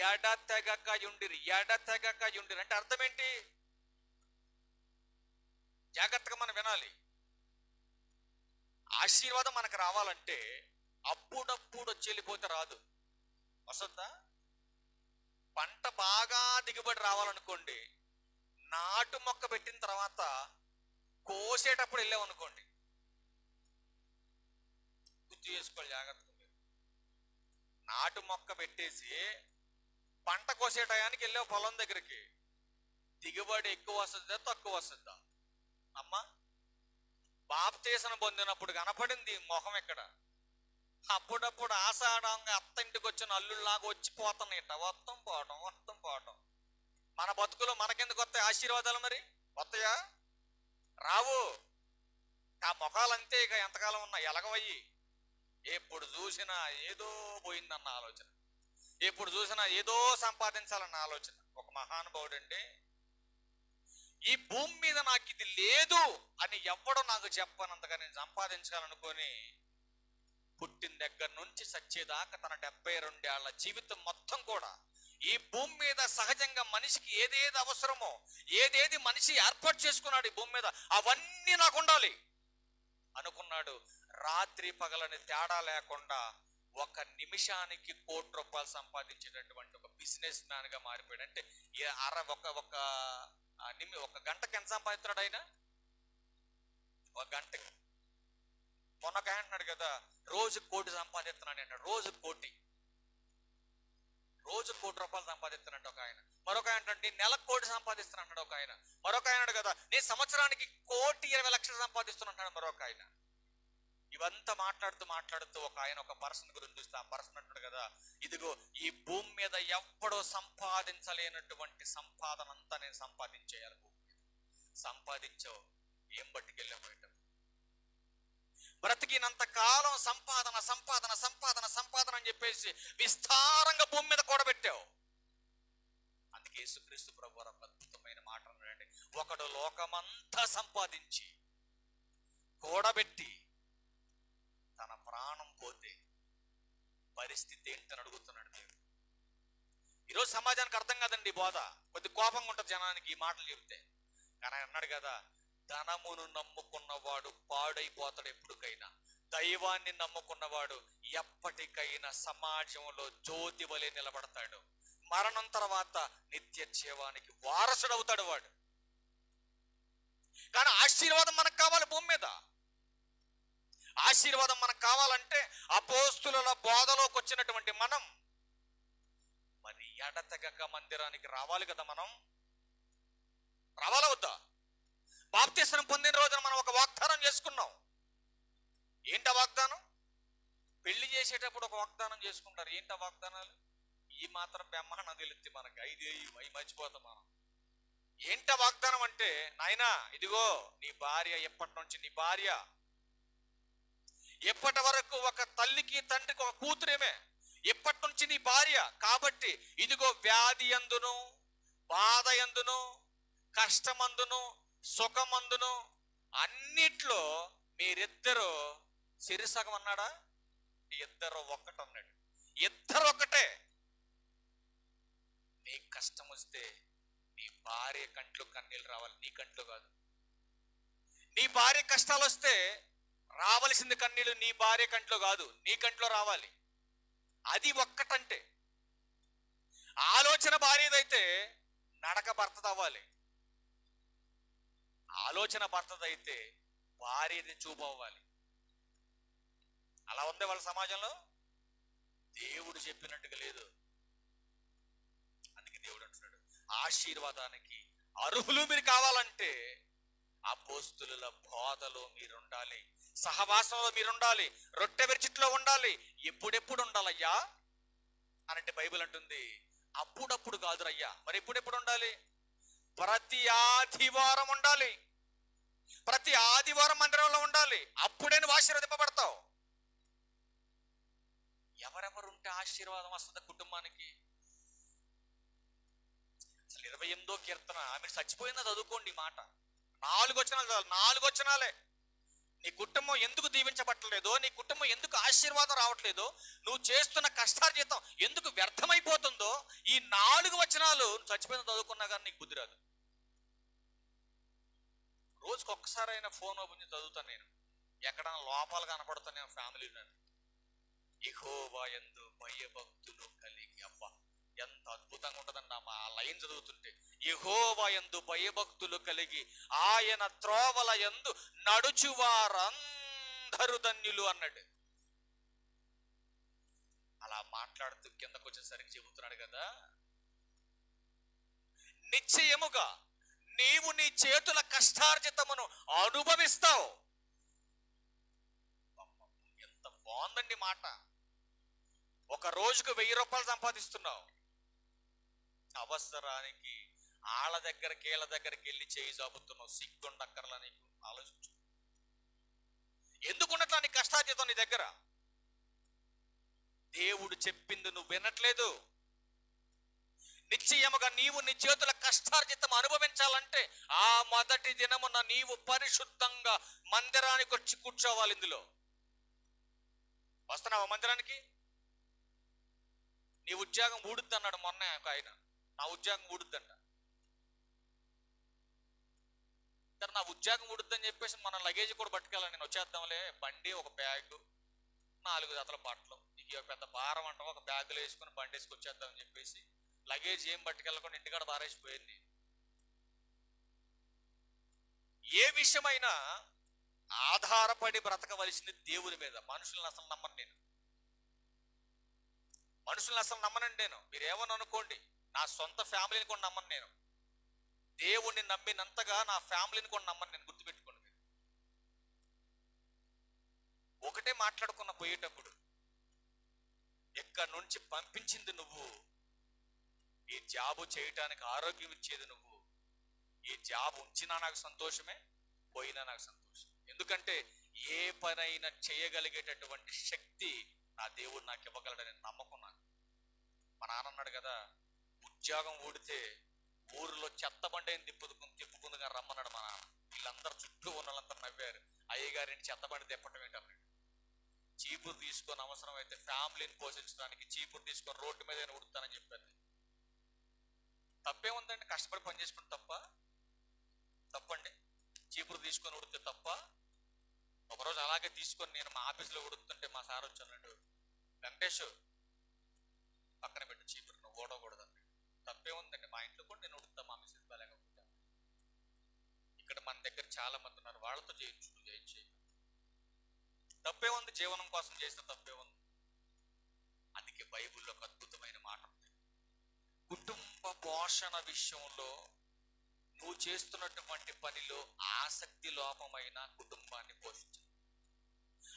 ఎడతెగక యుండిరి. ఎడతెగక యుండిరి అంటే అర్థం ఏంటి? జాగ్రత్తగా మనం వినాలి. ఆశీర్వాదం మనకు రావాలంటే అప్పుడప్పుడు వచ్చి వెళ్ళిపోతే రాదు. వస్తుందా? పంట బాగా దిగుబడి రావాలనుకోండి, నాటు మొక్క పెట్టిన తర్వాత కోసేటప్పుడు వెళ్ళామనుకోండి, గుర్తు చేసుకోవాలి జాగ్రత్తగా. మీరు నాటు మొక్క పెట్టేసి పంట కోసే టయానికి వెళ్ళావు పొలం దగ్గరికి, దిగుబడి ఎక్కువ వస్తుందా తక్కువ వస్తుందా? అమ్మా, బాప్తీసన పొందినప్పుడు కనపడింది మొహం ఎక్కడ? అప్పుడప్పుడు ఆషాఢంగా అత్తంటికి వచ్చిన అల్లుల్లాగా వచ్చిపోతున్నాయిట, వస్తం పోవటం వస్తం పోవటం. మన బతుకులో మనకెందుకు వస్తాయి ఆశీర్వాదాలు? మరి వస్తాయా? రావు. ఆ మొఖాలంతే. ఇక ఎంతకాలం ఉన్నా ఎలగవయ్యి. ఎప్పుడు చూసినా ఏదో పోయిందన్న ఆలోచన, ఎప్పుడు చూసినా ఏదో సంపాదించాలన్న ఆలోచన. ఒక మహానుభావుడు అండి, ఈ భూమి మీద నాకు ఇది లేదు అని ఎవ్వడో నాకు చెప్పనంతగా నేను సంపాదించాలనుకొని పుట్టిన దగ్గర నుంచి సచ్చేదాకా తన 72 ఏళ్ల జీవితం మొత్తం కూడా ఈ భూమి మీద సహజంగా మనిషికి ఏదేది అవసరమో, ఏదేది మనిషి ఏర్పాటు చేసుకున్నాడు ఈ భూమి మీద, అవన్నీ నాకు ఉండాలి అనుకున్నాడు. రాత్రి పగలని తేడా లేకుండా 1 నిమిషానికి ₹1,00,00,000 సంపాదించేటటువంటి ఒక బిజినెస్ మ్యాన్ గా మారిపోయాడు. అంటే ఒక గంటకి ఎంత సంపాదిస్తున్నాడు ఆయన? 1 గంటకి. మొన్న ఒక ఆయన అంటున్నాడు కదా, రోజు 1 కోటి సంపాదిస్తున్నాడు అంటాడు. రోజు 1 కోటి, రోజు ₹1,00,00,000 సంపాదిస్తున్నాడు ఒక ఆయన. మరొక ఆయన అంటే నెలకు 1 కోటి సంపాదిస్తున్నాడు ఒక ఆయన. మరొక ఆయన కదా, నేను సంవత్సరానికి 1,20,00,000 సంపాదిస్తున్నాడు మరొక ఆయన. ఇవంతా మాట్లాడుతూ ఒక ఆయన ఒక పర్సన్ గురించి చూస్తే, ఆ పర్సన్ అంటాడు కదా, ఇదిగో ఈ భూమి మీద ఎవ్వడో సంపాదించలేనటువంటి సంపాదన అంతా నేను సంపాదించేయాలి. భూమి మీద సంపాదించావు, ఏం బట్టికెళ్ళిపోయాడు? బ్రతికినంత కాలం సంపాదన సంపాదన సంపాదన సంపాదన అని చెప్పేసి విస్తారంగా భూమి మీద కూడబెట్టావు. అందుకే యేసుక్రీస్తు ప్రభువు ఒక అద్భుతమైన మాట అన్నాడండి, ఒకడు లోకమంతా సంపాదించి కూడబెట్టి తన ప్రాణం పోతే పరిస్థితి ఏంటని అడుగుతున్నాడు దేవుడు. ఈరోజు సమాజానికి అర్థం కాదండి బోధ. కొద్ది కోపంగా ఉంటుంది జనానికి ఈ మాటలు చెబితే. కానీ అన్నాడు కదా, ధనమును నమ్ముకున్నవాడు పాడైపోతాడు ఎప్పటికైనా, దైవాన్ని నమ్ముకున్నవాడు ఎప్పటికైనా సమాజంలో జ్యోతి వలె నిలబడతాడు. మరణం తర్వాత నిత్య జీవానికి వారసుడవుతాడు వాడు. కానీ ఆశీర్వాదం మనకు కావాలి భూమి మీద. ఆశీర్వాదం మనకు కావాలంటే అపోస్తుల బోధలోకి వచ్చినటువంటి మనం మరి ఎడతెగక మందిరానికి రావాలి కదా. మనం రావాలా వద్దా? బాప్తీసం పొందిన రోజున మనం ఒక వాగ్దానం చేసుకున్నాం. ఏంట వాగ్దానం? పెళ్లి చేసేటప్పుడు ఒక వాగ్దానం చేసుకుంటారు. ఏంట వాగ్దానాలు? ఈ మాత్రం బ్రహ్మాండం తెలుస్తుంది మనకి, అవి మర్చిపోతాం మనం. ఏంట వాగ్దానం అంటే, నాయనా ఇదిగో నీ భార్య, ఎప్పటి నుంచి నీ భార్య, ఎప్పటి వరకు ఒక తల్లికి తండ్రికి ఒక కూతురేమే, ఎప్పటి నుంచి నీ భార్య. కాబట్టి ఇదిగో వ్యాధి యందును, బాధ యందును, కష్టమందును, సుఖమందును అన్నిట్లో మీరిద్దరు సిరిసగం అన్నాడా? ఇద్దరు ఒక్కటి అన్నాడు. ఇద్దరు ఒక్కటే. నీ కష్టం వస్తే నీ భార్య కంట్లో కన్నీళ్ళు రావాలి, నీ కంట్లో కాదు. నీ భార్య కష్టాలు వస్తే రావలసింది కన్నీళ్ళు నీ భార్య కంట్లో కాదు, నీ కంట్లో రావాలి. అది ఒక్కటంటే. ఆలోచన భార్యదైతే నడక భర్తది అవ్వాలి. ఆలోచన భర్తదైతే భార్యది చూపు అవ్వాలి. అలా ఉంది వాళ్ళ సమాజంలో. దేవుడు చెప్పినట్టుగా లేదు. అందుకే దేవుడు అంటున్నాడు, ఆశీర్వాదానికి అర్హులు మీరు కావాలంటే అపోస్తులుల బోధలో మీరుండాలి, సహవాసంలో మీరుండాలి, రొట్టె విరుచుట్లో ఉండాలి. ఎప్పుడెప్పుడు ఉండాలయ్యా అనంటే బైబిల్ అంటుంది అప్పుడప్పుడు కాదురయ్యా. మరి ఎప్పుడెప్పుడు ఉండాలి? ప్రతి ఆదివారం ఉండాలి. ప్రతి ఆదివారం మందిరంలో ఉండాలి. అప్పుడే నువ్వు ఆశీర్వదింపబడతావు. ఎవరెవరు ఉంటే ఆశీర్వాదం వస్తుంది కుటుంబానికి? అసలు 28వ కీర్తన మీరు చచ్చిపోయిందో చదువుకోండి. ఈ మాట 4 వచనాలు చాలు, 4 వచనాలే. నీ కుటుంబం ఎందుకు దీవించబట్టలేదో, నీ కుటుంబం ఎందుకు ఆశీర్వాదం రావట్లేదో, నువ్వు చేస్తున్న కష్టార్జితం ఎందుకు వ్యర్థమైపోతుందో, ఈ 4 వచనాలు చచ్చిపోయిందో చదువుకున్నా కానీ నీకు బుద్ధి రాదు. రోజుకి ఒక్కసారైనా ఫోన్ ఓపెన్ చేసి చదువుతాను నేను. ఎక్కడన్నా లోపాలు కనపడుతున్నాయి ఫ్యామిలీలో. యెహోవా యందు భయభక్తులు కలిగి, అబ్బా ఎంత అద్భుతంగా ఉంటుందండి ఆ లైన్ చదువుతుంటే. యెహోవా యందు భయభక్తులు కలిగి ఆయన త్రోవల యందు నడుచువారందరూ ధన్యులు అన్నాడు. అలా మాట్లాడుతూ కిందకు వచ్చేసరికి చెబుతున్నాడు కదా, నిశ్చయముగా నీవు నీ చేతుల కష్టార్జితమును అనుభవిస్తావు. ఎంత బాగుందండి మాట. ఒక రోజుకు 1000 రూపాయలు సంపాదిస్తున్నావు. అవసరానికి ఆళ్ళ దగ్గరికి వీళ్ళ దగ్గరికి వెళ్ళి చేయి చాపుతున్నావు. సిగ్గుండక్కర్లా నీకు? ఆలోచించు. ఎందుకున్నట్లా నీ కష్టార్జితం నీ దగ్గర? దేవుడు చెప్పింది నువ్వు వినట్లేదు. నిశ్చయముగా నీవు నీ చేతుల కష్టార్జితం అనుభవించాలంటే ఆ మొదటి దినమున నీవు పరిశుద్ధంగా మందిరానికి వచ్చి కూర్చోవాలి. ఇందులో వస్తున్నావా మందిరానికి? నీ ఉద్యోగం ఊడుద్ది అన్నాడు మొన్న ఒక ఆయన. నా ఉద్యోగం ఊడుద్దంట. సరే, నా ఉద్యోగం ఊడుద్దని చెప్పేసి మన లగేజ్ కూడా పట్టుకెళ్ళాను. నేను వచ్చేద్దాంలే, బండి, ఒక బ్యాగ్, 4 జతల బట్టలు, ఇక పెద్ద భారం అంటావు, ఒక బ్యాగులో వేసుకుని బండి వేసుకు వచ్చేద్దామని చెప్పేసి లగేజ్ ఏం పట్టుకెళ్ళకుండా ఇంటికాడ బారేసిపోయింది. ఏ విషయమైనా ఆధారపడి బ్రతకవలసింది దేవుని మీద. మనుషులను అసలు నమ్మను నేను. మనుషులను అసలు నమ్మనండి నేను. మీరేమని అనుకోండి, నా సొంత ఫ్యామిలీని కూడా నమ్మను నేను. దేవుణ్ణి నమ్మినంతగా నా ఫ్యామిలీని కూడా నమ్మను నేను. గుర్తుపెట్టుకోండి. మీరు ఒకటే మాట్లాడుకున్న పోయేటప్పుడు, ఎక్కడి నుంచి పంపించింది నువ్వు, ఈ జాబు చేయటానికి ఆరోగ్యం ఇచ్చేది నువ్వు, ఈ జాబ్ ఉంచినా నాకు సంతోషమే, పోయినా నాకు సంతోషం. ఎందుకంటే ఏ పనైనా చేయగలిగేటటువంటి శక్తి నా దేవుడు నాకు ఇవ్వగలడని నమ్మకం నాకు. మా నాన్న అన్నాడు కదా, ఉద్యోగం ఊడితే ఊరిలో చెత్త బండిని తిప్పుకుందిగా రమ్మన్నాడు మా నాన్న. వీళ్ళందరూ చుట్టూ ఉన్న వాళ్ళందరూ నవ్వారు. అయ్యగారింటి చెత్త బండి తిప్పటం ఏంటన్నాడు. చీపురు తీసుకొని అవసరం అయితే ఫ్యామిలీని పోషించడానికి చీపురు తీసుకొని రోడ్డు మీద ఉడుతానని చెప్పాను. తప్పేముందండి? కష్టపడి పని చేసుకుని తప్పండి? చీపురు తీసుకొని ఉడితే తప్ప? ఒకరోజు అలాగే తీసుకొని నేను మా ఆఫీస్లో ఉడుతుంటే మా సార్ వచ్చి అన్నాడు, వెంకటేష్ పక్కన పెట్టు చీపురు, నువ్వు ఓడకూడదు అన్నాడు. తప్పేముందండి? మా ఇంట్లో కూడా నేను ఉడుతా, మా మిస్సెస్ బాలేకపోతే. ఇక్కడ మన దగ్గర చాలా మంది ఉన్నారు, వాళ్ళతో చేయించు, నువ్వు చేయించే. తప్పేముంది? జీవనం కోసం చేసిన తప్పేముంది? అందుకే బైబిల్లో ఒక అద్భుతమైన మాట ఉంది. కుటుంబ పోషణ విషయంలో నువ్వు చేస్తున్నటువంటి పనిలో ఆసక్తి లోపమైన కుటుంబాన్ని పోషించు.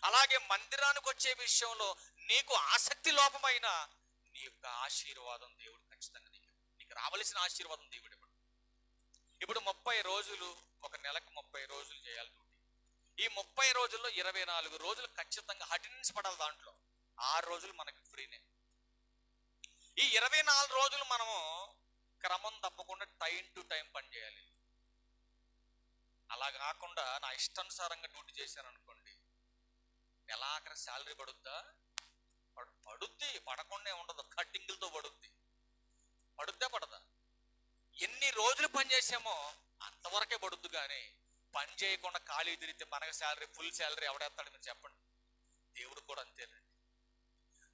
అలాగే మందిరానికి వచ్చే విషయంలో నీకు ఆసక్తి లోపమైన నీ యొక్క ఆశీర్వాదం దేవుడు ఖచ్చితంగా నీకు రావలసిన ఆశీర్వాదం దేవుడు ఇవ్వడు. ఇప్పుడు 30 రోజులు, ఒక నెలకు 30 రోజులు చేయాలి డ్యూటీ. ఈ 30 రోజుల్లో 24 రోజులు ఖచ్చితంగా అటెండెన్స్ పడాలి. దాంట్లో 6 రోజులు మనకి ఫ్రీనే. ఈ 24 రోజులు మనము క్రమం తప్పకుండా టైం టు టైం పని చేయాలి. అలా కాకుండా నా ఇష్టానుసారంగా డ్యూటీ చేశాను అనుకోండి, నెలాఖరి శాలరీ పడుద్దా? పడుద్ది. పడకుండా ఉండదు, కట్టింగులతో పడుద్ది. పడదా? ఎన్ని రోజులు పని చేసామో అంతవరకే పడుద్దు. కానీ పని చేయకుండా ఖాళీ తిరిగితే మనకు శాలరీ, ఫుల్ శాలరీ ఎవడేస్తాడు? మీరు చెప్పండి. దేవుడు కూడా అంతేనండి.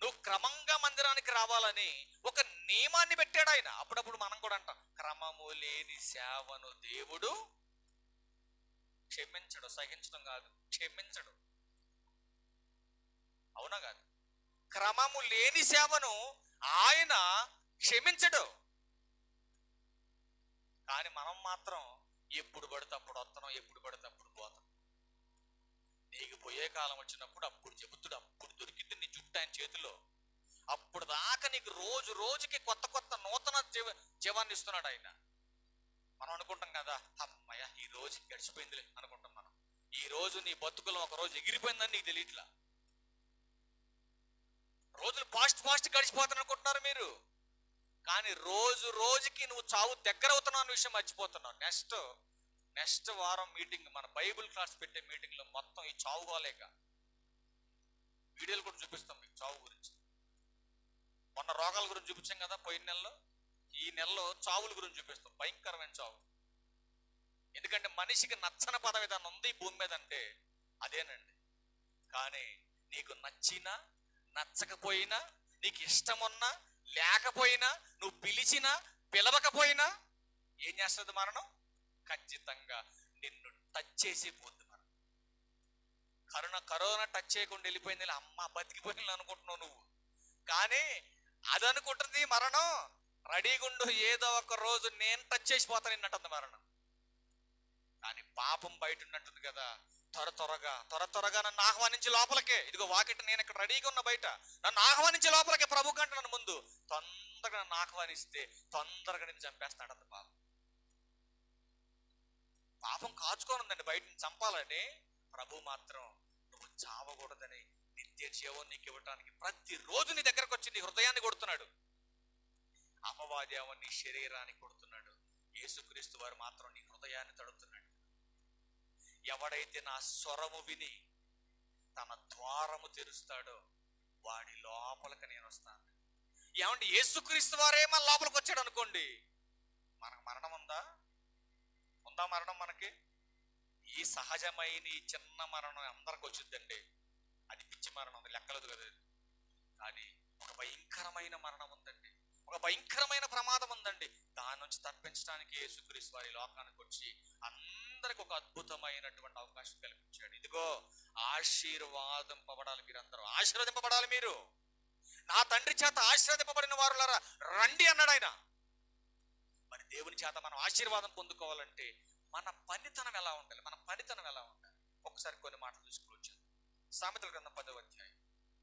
నువ్వు క్రమంగా మందిరానికి రావాలని ఒక నియమాన్ని పెట్టాడు ఆయన. అప్పుడప్పుడు మనం కూడా అంటాం, క్రమము లేని సేవను దేవుడు క్షమించడు. సహించడం కాదు, క్షమించడు. అవునా కాదు? క్రమము లేని సేవను ఆయన క్షమించడు. కానీ మనం మాత్రం ఎప్పుడు పడితే అప్పుడు వస్తున్నాం, ఎప్పుడు పడితే అప్పుడు పోతాం. నీకు పోయే కాలం వచ్చినప్పుడు అప్పుడు చెబుతుడు, అప్పుడు దొరికింది నీ జుట్టు ఆయన చేతిలో. అప్పుడు దాకా నీకు రోజు రోజుకి కొత్త కొత్త నూతన జీవాన్ని ఇస్తున్నాడు ఆయన. మనం అనుకుంటాం కదా, అమ్మయ్య ఈ రోజు గడిచిపోయిందిలే అనుకుంటాం మనం. ఈ రోజు నీ బతుకులో ఒక రోజు ఎగిరిపోయిందని నీకు తెలియట్లా. రోజులు ఫాస్ట్ గడిచిపోతాను అనుకుంటున్నారు మీరు. కానీ రోజు రోజుకి నువ్వు చావు దగ్గర అవుతున్నావు అన్న విషయం మర్చిపోతున్నావు. నెక్స్ట్ వారం మీటింగ్, మన బైబిల్ క్లాస్ పెట్టే మీటింగ్ లో మొత్తం ఈ చావు కాలేక వీడియోలు కూడా చూపిస్తాం మీకు చావు గురించి. మొన్న రోగాల గురించి చూపించాం కదా పోయిన నెలలో. ఈ నెలలో చావుల గురించి చూపిస్తాం, భయంకరమైన చావు. ఎందుకంటే మనిషికి నచ్చని పద విధానం ఉంది ఈ భూమి మీద అంటే అదేనండి. కానీ నీకు నచ్చినా నచ్చకపోయినా, నీకు ఇష్టం ఉన్నా లేకపోయినా, నువ్వు పిలిచినా పిలవకపోయినా ఏం చేస్తుంది మరణం? ఖచ్చితంగా నిన్ను టచ్ చేసి పోద్ది మరణం. కరోనా టచ్ చేయకుండా వెళ్ళిపోయింది, అమ్మ బతికిపోయింది అనుకుంటున్నావు నువ్వు. కానీ అది అనుకుంటుంది మరణం, రెడీగుండు ఏదో ఒక రోజు నేను టచ్ చేసిపోతాను నిన్నట్టుంది మరణం. కానీ పాపం బయట ఉన్నట్టుంది కదా, త్వరగా నన్ను ఆహ్వానించి లోపలికే, ఇదిగో వాకిట నేను ఇక్కడ రెడీగా ఉన్న బయట, నన్ను ఆహ్వానించి లోపలికే ప్రభు కంటే నన్ను ముందు తొందరగా నన్ను ఆహ్వానిస్తే తొందరగా నేను చంపేస్తాడంత పాపం కాచుకోనుందండి బయట నుంచి చంపాలని. ప్రభు మాత్రం నువ్వు చావకూడదని నిత్య జీవం నీకు ఇవ్వటానికి ప్రతిరోజు నీ దగ్గరకు వచ్చి నీ హృదయాన్ని కొడుతున్నాడు. అపవాదేమో నీ శరీరాన్ని కొడుతున్నాడు. యేసుక్రీస్తు వారు మాత్రం నీ హృదయాన్ని తడుతున్నాడు. ఎవడైతే నా స్వరము విని తన ద్వారము తెరుస్తాడో వాడి లోపలికి నేను వస్తాను. ఏమంటే యేసుక్రీస్తు వారే మన లోపలికి వచ్చాడు అనుకోండి, మనకు మరణం ఉందా మరణం? మనకి ఈ సహజమైన ఈ చిన్న మరణం అందరికి వచ్చిందండి. అది పిచ్చి మరణం, అది లెక్కలేదు కదా. కానీ ఒక భయంకరమైన మరణం ఉందండి, ఒక భయంకరమైన ప్రమాదం ఉందండి. దాని నుంచి తప్పించడానికి యేసుక్రీస్తు వారి లోకానికి వచ్చి అందరికి ఒక అద్భుతమైనటువంటి అవకాశం కల్పించాడు. ఇదిగో ఆశీర్వాదింపబడాలి, మీరందరూ ఆశీర్వదింపబడాలి. మీరు నా తండ్రి చేత ఆశీర్వదింపబడిన వారులారా రండి అన్నాడు ఆయన. మరి దేవుని చేత మనం ఆశీర్వాదం పొందుకోవాలంటే మన పనితనం ఎలా ఉండాలి? ఒకసారి కొన్ని మాటలు చూసుకోవచ్చు. సామెతల గ్రంథం 10వ అధ్యాయం,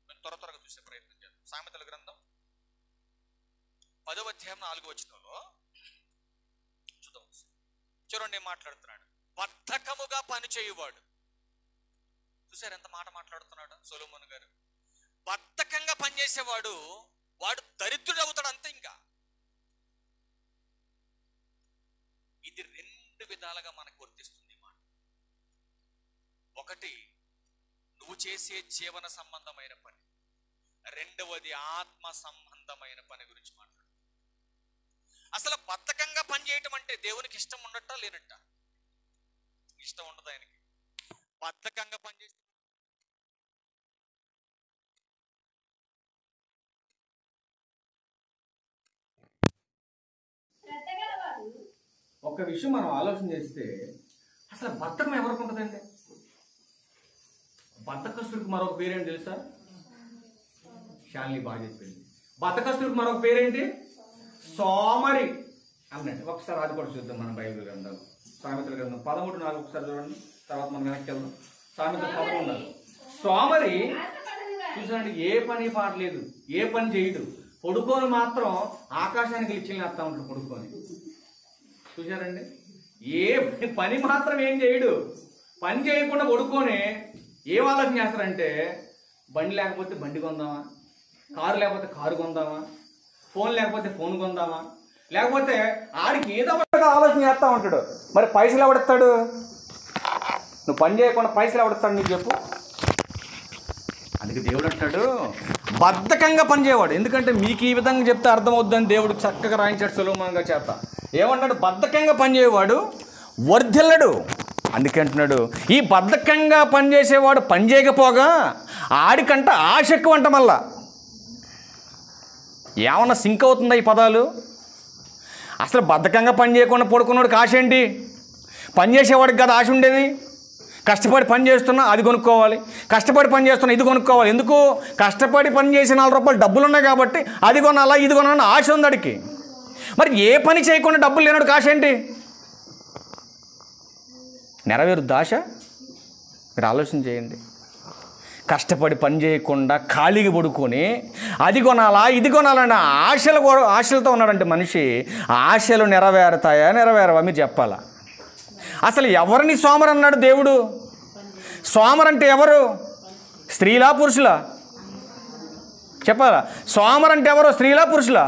నేను త్వరగా చూసే ప్రయత్నం చేద్దాం. సామెతల గ్రంథం 10వ అధ్యాయం 4వ వచనంలో చూద్దాం. చూడండి ఏం మాట్లాడుతున్నాడు. బద్ధకముగా పని చేయువాడు. చూసారు ఎంత మాట మాట్లాడుతున్నాడు సొలొమోను గారు. బద్ధకంగా పనిచేసేవాడు వాడు దరిద్రుడు అవుతాడు అంతే. ఇంకా ఇది 2 విధాలుగా మనకు వర్తిస్తుంది మాట. ఒకటి నువ్వు చేసే జీవన సంబంధమైన పని, రెండవది ఆత్మ సంబంధమైన పని గురించి మాట్లాడు. అసలు బద్ధకంగా పని చేయటం అంటే దేవునికి ఇష్టం ఉండటా లేనట్ట? ఇష్టం ఉండదు ఆయనకి. బద్ధకంగా పనిచేస్తే ఒక విషయం మనం ఆలోచన చేస్తే అసలు బద్ధకం ఎవరికి ఉంటుందండి? బద్ధకస్తుడికి మరొక పేరేంటి తెలుసా? శాలిని బాగా చెప్పింది. బద్ధకస్తుడికి మరొక పేరేంటి? సోమరి అన్నట్టు. ఒకసారి అది కూడా చూద్దాం మన బైబిల్ గ్రంథం. సామెతల గ్రంథం 13:4 ఒకసారి చూడండి, తర్వాత మనం వెనక్కి వెళ్దాం. సామెతలు 13:4. సోమరి చూసారండి, ఏ పని పాట లేదు, ఏ పని చేయడు, పడుకొని మాత్రం ఆకాశానికి లిచ్చిల్ని వేస్తా ఉంటాడు పడుకొని. చూసారండి, ఏ పని మాత్రం ఏం చేయడు. పని చేయకుండా పడుకొని ఏం ఆలోచన చేస్తారంటే బండి లేకపోతే బండి కొందామా, కారు లేకపోతే కారు కొందామా, ఫోన్ లేకపోతే ఫోన్ కొందామా, లేకపోతే ఆడికి ఏదో ఒకటి ఆలోచన చేస్తూ ఉంటాడు. మరి పైసలు ఎవడెత్తాడు? నువ్వు పని చేయకుండా పైసలు ఎవడెత్తాడు నీకు చెప్పు? అందుకే దేవుడు అంటాడు బద్ధకంగా పనిచేయవాడు. ఎందుకంటే మీకు ఈ విధంగా చెప్తే అర్థమవుద్దని దేవుడు చక్కగా రాయించాడు సొలొమోను గారి చేత. ఏమంటాడు? బద్ధకంగా పనిచేయవాడు వర్ధిల్లడు. అందుకే అంటున్నాడు ఈ బద్ధకంగా పనిచేసేవాడు పని చేయకపోగా ఆడికంట ఆశ ఎక్కువ అంట. మళ్ళా ఏమన్నా సింక్ అవుతుందా ఈ పదాలు? అసలు బద్ధకంగా పని చేయకుండా పడుకున్నాడు ఆశ ఏంటి? పని చేసేవాడికి కదా ఆశ ఉండేది. కష్టపడి పని చేస్తున్నా అది కొనుక్కోవాలి, కష్టపడి పని చేస్తున్నా ఇది కొనుక్కోవాలి. ఎందుకు? కష్టపడి పని చేసి 4 రూపాయలు డబ్బులు ఉన్నాయి కాబట్టి అది కొనాలా ఇది కొనాలని ఆశ ఉంది అడికి. మరి ఏ పని చేయకుండా డబ్బులు లేనాడు ఆశ ఏంటి? నెరవేరుద్ది ఆశ? మీరు ఆలోచన చేయండి. కష్టపడి పని చేయకుండా ఖాళీగా పడుకొని అది కొనాలా ఇది కొనాలని ఆశలతో ఉన్నాడంటే మనిషి, ఆశలు నెరవేరుతాయా నెరవేరవా మీరు చెప్పాలా? అసలు ఎవరిని సోమరు అన్నాడు దేవుడు? సోమరంటే ఎవరు? స్త్రీలా పురుషులా? చెప్పాలా? సోమరంటే ఎవరు? స్త్రీలా పురుషులా?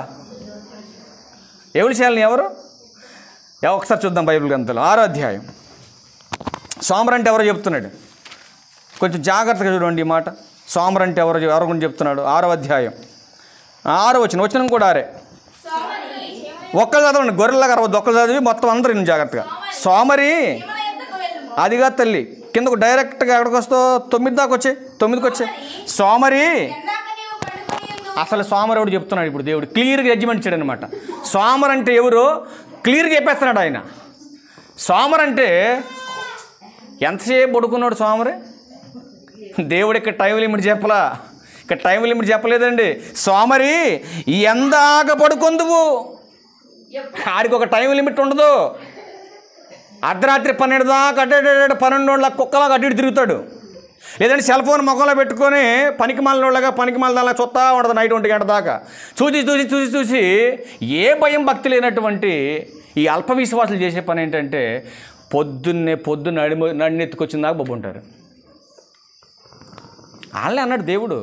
ఎవరు ఎవరు? ఒకసారి చూద్దాం బైబిల్ గ్రంథంలో 6వ అధ్యాయం. సోమరంటే ఎవరో చెప్తున్నాడు, కొంచెం జాగ్రత్తగా చూడండి ఈ మాట. సోమరంటే ఎవరు గురించి చెప్తున్నాడు? 6వ అధ్యాయం 6వ వచనం కూడా 6. ఒక్కరు చదవండి, గొర్రెలాగా అరవద్దు, ఒక్కరు చదివి మొత్తం అందరూ నేను జాగ్రత్తగా. సోమరి అదిగా తల్లి, కిందకు డైరెక్ట్గా ఎక్కడికి వస్తావు? 9 దాకా వచ్చాయి, 9కి వచ్చాయి. సోమరి, అసలు సోమరి ఎవడు చెప్తున్నాడు ఇప్పుడు దేవుడు క్లియర్గా జడ్జిమెంట్ ఇచ్చాడు అనమాట. సోమర్ అంటే ఎవరు క్లియర్గా చెప్పేస్తున్నాడు ఆయన. సోమర్ అంటే ఎంతసేపు పడుకున్నాడు సోమరి? దేవుడు ఇక్కడ టైం లిమిట్ చెప్పలా, ఇక్కడ టైం లిమిట్ చెప్పలేదండి. సోమరి ఎందాక పడుకుందువు, ఆడికి ఒక టైం లిమిట్ ఉండదు. అర్ధరాత్రి 12 దాకా అడ్డాడు, 12 కుక్కలాగా అడ్డు తిరుగుతాడు. లేదంటే సెల్ ఫోన్ ముఖంలో పెట్టుకొని పనికి మాలలా చూస్తా ఉండదు నైట్ 1 గంట దాకా. చూసి ఏ భయం భక్తి లేనటువంటి ఈ అల్ప విశ్వాసాలు చేసే పని ఏంటంటే పొద్దున్న నడినెత్తుకొచ్చిన దాకా బొబ్బు ఉంటారు. వాళ్ళే అన్నాడు దేవుడు.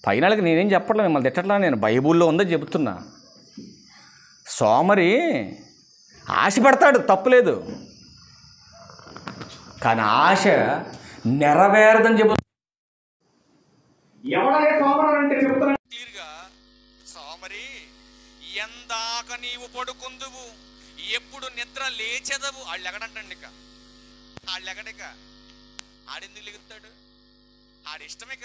పైనకి నేనేం చెప్పట్లేదు, మిమ్మల్ని తిట్టట్లా, నేను బైబుల్లో ఉందని చెబుతున్నా. సోమరి ఆశ పడతాడు, తప్పులేదు, కానీ ఆశ నెరవేరదని చెబుతా. ఎవరైతే సోమరి అంటే చెబుతున్నా క్లియర్గా, సోమరి ఎందాక నీవు పడుకుందువు, ఎప్పుడు నిద్ర లేచెదవు. వాళ్ళు ఎగడంటండి, ఇక వాళ్ళు ఎగడిక ఆడెందుకు లెగుతాడు? ఆడిష్టమిక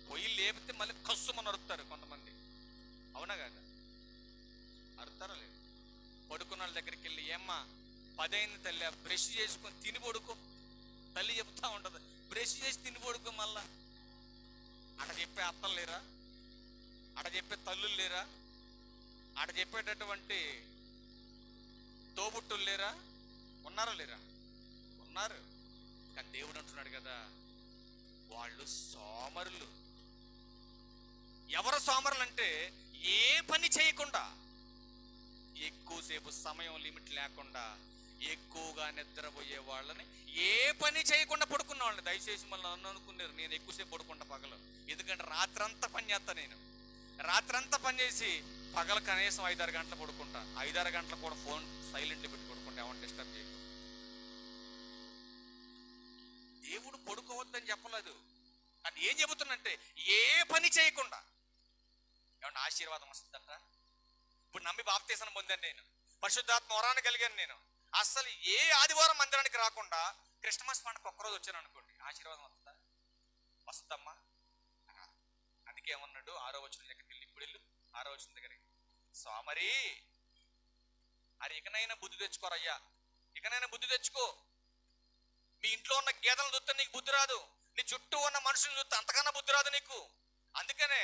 పొయ్యి లేపితే మళ్ళీ కస్సుమని అరుతారు కొంతమంది, అవునా కాక? అరుతారా లేదు? పడుకున్న వాళ్ళ దగ్గరికి వెళ్ళి, ఏమ్మా 10 అయింది తల్లి, బ్రష్ చేసుకొని తిని పడుకో, తల్లి చెప్తా ఉంటుంది, బ్రష్ చేసి తిని పడుకో. మళ్ళా అట చెప్పే అత్తలు లేరా? అట చెప్పే తల్లులు లేరా? అట చెప్పేటటువంటి తోబుట్టులు లేరా? ఉన్నారా లేరా? ఉన్నారు. కానీ దేవుడు అంటున్నాడు కదా, వాళ్ళు సోమరులు. ఎవరు సోమరులు అంటే ఏ పని చేయకుండా, ఎక్కువసేపు సమయం లిమిట్ లేకుండా ఎక్కువగా నిద్రపోయే వాళ్ళని, ఏ పని చేయకుండా పడుకున్న వాళ్ళని. దయచేసి మళ్ళీ నన్ను అనుకున్నారు నేను ఎక్కువసేపు పడుకుంటా పగలు, ఎందుకంటే రాత్రంతా పని చేస్తా. నేను రాత్రంతా పని చేసి పగలు కనీసం 5-6 గంటలు పడుకుంటా. 5-6 గంటలు కూడా ఫోన్ సైలెంట్ పెట్టి పడుకుంటా, ఎవరిని డిస్టర్బ్ చేయకు. దేవుడు పడుకోవద్దని చెప్పలేదు, అది ఏం చెబుతున్నంటే ఏ పని చేయకుండా. ఏమన్నా ఆశీర్వాదం వస్తుందంట? ఇప్పుడు నమ్మి బాప్తీసాన్ని పొందాను నేను, పరిశుద్ధాత్మ వరాన్ని కలిగాను నేను. అసలు ఏ ఆదివారం మందిరానికి రాకుండా క్రిస్మస్ పండుగ ఒక్కరోజు వచ్చాను అనుకోండి, ఆశీర్వాదం వస్తుందా? వస్తుందమ్మా. అందుకే ఏమన్నాడు 6వ వచనం దగ్గరికి వెళ్ళి, ఇప్పుడు వెళ్ళు 6వ వచనం దగ్గరికి. సోమరి, అరే ఇకనైనా బుద్ధి తెచ్చుకోరయ్యా, ఇకనైనా బుద్ధి తెచ్చుకో. మీ ఇంట్లో ఉన్న గేదెలను చూస్తే నీకు బుద్ధి రాదు, నీ చుట్టూ ఉన్న మనుషులను చూస్తే అంతకన్నా బుద్ధి రాదు నీకు. అందుకనే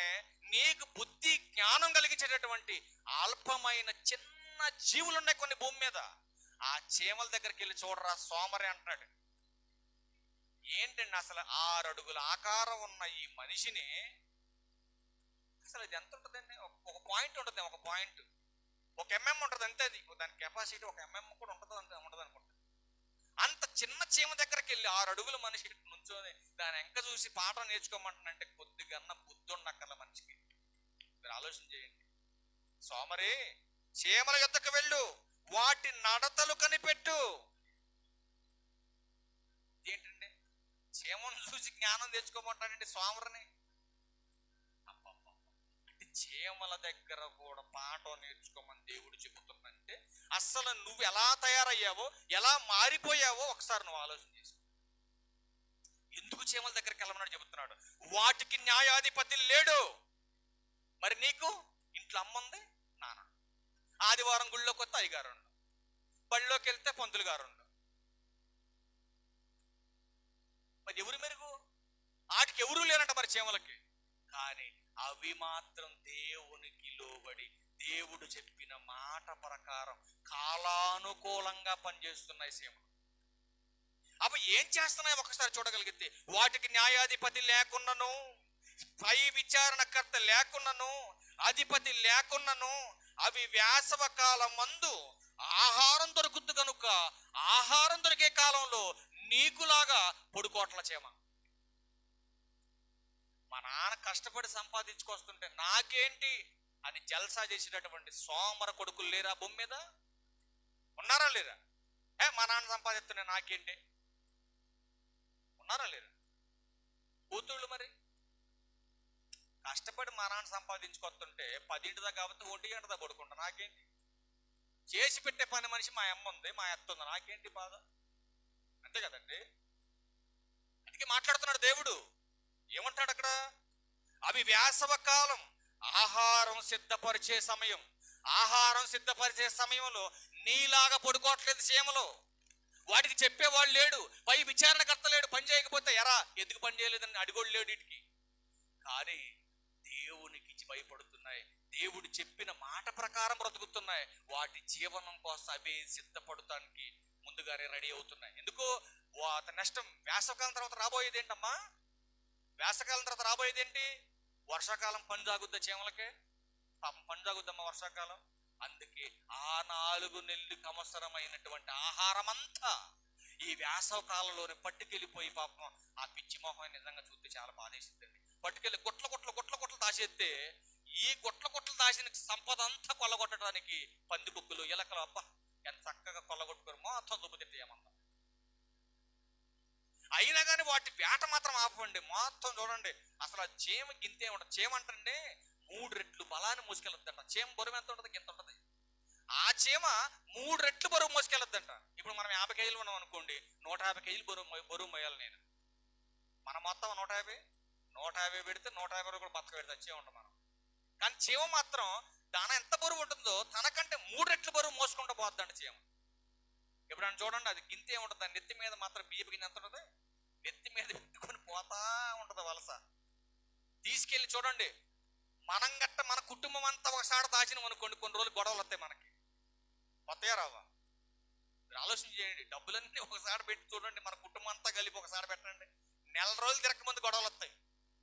నీకు బుద్ధి జ్ఞానం కలిగించేటటువంటి అల్పమైన చిన్న జీవులు ఉన్నాయి కొన్ని భూమి మీద. ఆ చీమల దగ్గరికి వెళ్ళి చూడరా సోమరి అంటాడు. ఏంటండి అసలు 6 అడుగుల ఆకారం ఉన్న ఈ మనిషిని, అసలు ఇది ఎంత ఉంటుందండి? ఒక పాయింట్ ఉంటుంది, ఒక పాయింట్ 1 mm ఉంటుంది అంతే. అది దాని కెపాసిటీ 1 mm కూడా ఉంటుంది అనుకుంటా. అంత చిన్న చీమ దగ్గరికి వెళ్ళి 6 అడుగుల మనిషి నుంచోని దాని వెంక చూసి పాఠం నేర్చుకోమంటానంటే కొద్దిగా బుద్ధి ఉండక్కల మనిషికి. మీరు ఆలోచన చేయండి. సోమరి, చీమల యొద్దకు వెళ్ళు, వాటి నడతలు కనిపెట్టు. ఏంటండి? చీమను చూసి జ్ఞానం తెచ్చుకోమంటాడండి సోమరిని. అంటే చీమల దగ్గర కూడా పాఠం నేర్చుకోమని దేవుడు చెబుతుందంటే అసలు నువ్వు ఎలా తయారయ్యావో, ఎలా మారిపోయావో ఒకసారి నువ్వు ఆలోచన చేసుకో. ఎందుకు చీమల దగ్గరికి వెళ్ళమన్నాడు చెబుతున్నాడు? వాటికి న్యాయాధిపతి లేడు. మరి నీకు ఇంట్లో అమ్మ ఉంది, నాన్న. ఆదివారం గుళ్ళోకి వస్తే అయ్యగారు ఉండు, బళ్ళోకి వెళ్తే పంతులు గారు ఉండు. మరి ఎవరు మెరుగు? వాటికి ఎవరూ లేనంట మరి చీమలకి. కానీ అవి మాత్రం దేవునికి లోబడి దేవుడు చెప్పిన మాట ప్రకారం కాలానుకూలంగా పనిచేస్తున్నాయి చీమలు. అవి ఏం చేస్తున్నాయి ఒకసారి చూడగలిగితే, వాటికి న్యాయాధిపతి లేకున్నను, పై విచారణకర్త లేకున్నను, అధిపతి లేకున్నను, అవి వేసవ కాలం మందు ఆహారం దొరుకుద్దు కనుక ఆహారం దొరికే కాలంలో నీకులాగా పొడుకోట్ల చీమ. మా నాన్న కష్టపడి సంపాదించుకొస్తుంటే నాకేంటి అని జల్సా చేసేటటువంటి సోమర కొడుకులు లేరా భూమి మీద? ఉన్నారా లేరా? మా నాన్న సంపాదిస్తున్నా నాకేంటి? ఉన్నారా లేరా? కూతుళ్ళు మరి కష్టపడి మా నాన్న సంపాదించుకొస్తుంటే 10 దాకా కాబట్టి 1 గంట దాకా పడుకుంటా, నాకేంటి? చేసి పెట్టే పని మనిషి మా అమ్మ ఉంది, మా అత్త ఉంది, నాకేంటి బాధ? అంతే కదండి. అందుకే మాట్లాడుతున్నాడు దేవుడు. ఏమంటాడు అక్కడ? అవి వేసవ కాలం ఆహారం సిద్ధపరిచే సమయం. ఆహారం సిద్ధపరిచే సమయంలో నీలాగా పడుకోవట్లేదు చీమలు. వాటికి చెప్పేవాళ్ళు లేడు, పై విచారణకర్త లేడు. పని చేయకపోతే ఎరా ఎందుకు పని చేయలేదని అడిగోడు లేడు వీటికి. కానీ దేవునికి భయపడుతున్నాయి, దేవుడు చెప్పిన మాట ప్రకారం బ్రతుకుతున్నాయి. వాటి జీవనం కోసం అవే సిద్ధపడటానికి ముందుగానే రెడీ అవుతున్నాయి. ఎందుకు? నెక్స్ట్ వేసవకాలం తర్వాత రాబోయేది ఏంటమ్మా? వేసవకాలం తర్వాత రాబోయేది ఏంటి? వర్షాకాలం పని జాగుద్దా చీమలకే? పాపం పని జాగుద్దమ్మా వర్షాకాలం. అందుకే ఆ 4 నెలలకు అవసరమైనటువంటి ఆహారం అంతా ఈ వేసవ కాలంలోనే పట్టుకెళ్ళిపోయి పాపం ఆ పిచ్చి మొహం నిజంగా చూస్తే చాలా బాధేసిందండి. పట్టుకెళ్ళి గుట్ల దాచేస్తే ఈ గుట్ల దాచిన సంపద అంతా కొల్లగొట్టడానికి పంది బుక్కులు, ఎలకలు అబ్బా ఎంత చక్కగా కొల్లగొట్టుకుని మొత్తం దుబ్బతిట్టేయమంతా. అయినా కానీ వాటి వేట మాత్రం ఆపండి. మొత్తం చూడండి, అసలు ఆ చీమ గింతే ఉంటుంది. చీమ అంటే 3 రెట్లు బలాన్ని మోసుకెళ్ళొద్దంట. చీమ బరువు ఎంత ఉంటుంది? గింత ఉంటుంది. ఆ చీమ 3 రెట్లు బరువు మోసుకెళ్ళొద్దంట. ఇప్పుడు మనం 50 కేజీలు ఉన్నాం అనుకోండి, 150 కేజీలు బరువు మోయాలి నేను. మనం మొత్తం 150 పెడితే 150 రూపాయలు బతక పెడితే చీమ ఉంటాం మనం. కానీ చీమ మాత్రం దాని ఎంత బరువు ఉంటుందో తనకంటే 3 రెట్లు బరువు మోసుకుంటూ పోద్దంట చీమ. ఎప్పుడన్నా చూడండి, అది గింతే ఉంటుంది. దాని నెత్తి మీద మాత్రం బియ్యపు గిన్నె ఎంత ఉంటుంది, నెత్తి మీద పెట్టుకొని పోతా ఉంటుంది వలస. తీసుకెళ్ళి చూడండి, మనం గట్ట మన కుటుంబం అంతా ఒకసారి దాచినాం అనుకోండి, కొన్ని రోజులు గొడవలు వస్తాయి మనకి. వస్తాయా రావా? మీరు ఆలోచన చేయండి. డబ్బులన్నీ ఒకసారి పెట్టి చూడండి, మన కుటుంబం అంతా కలిపి ఒకసారి పెట్టండి, నెల రోజులు తిరగక ముందు గొడవలు వస్తాయి.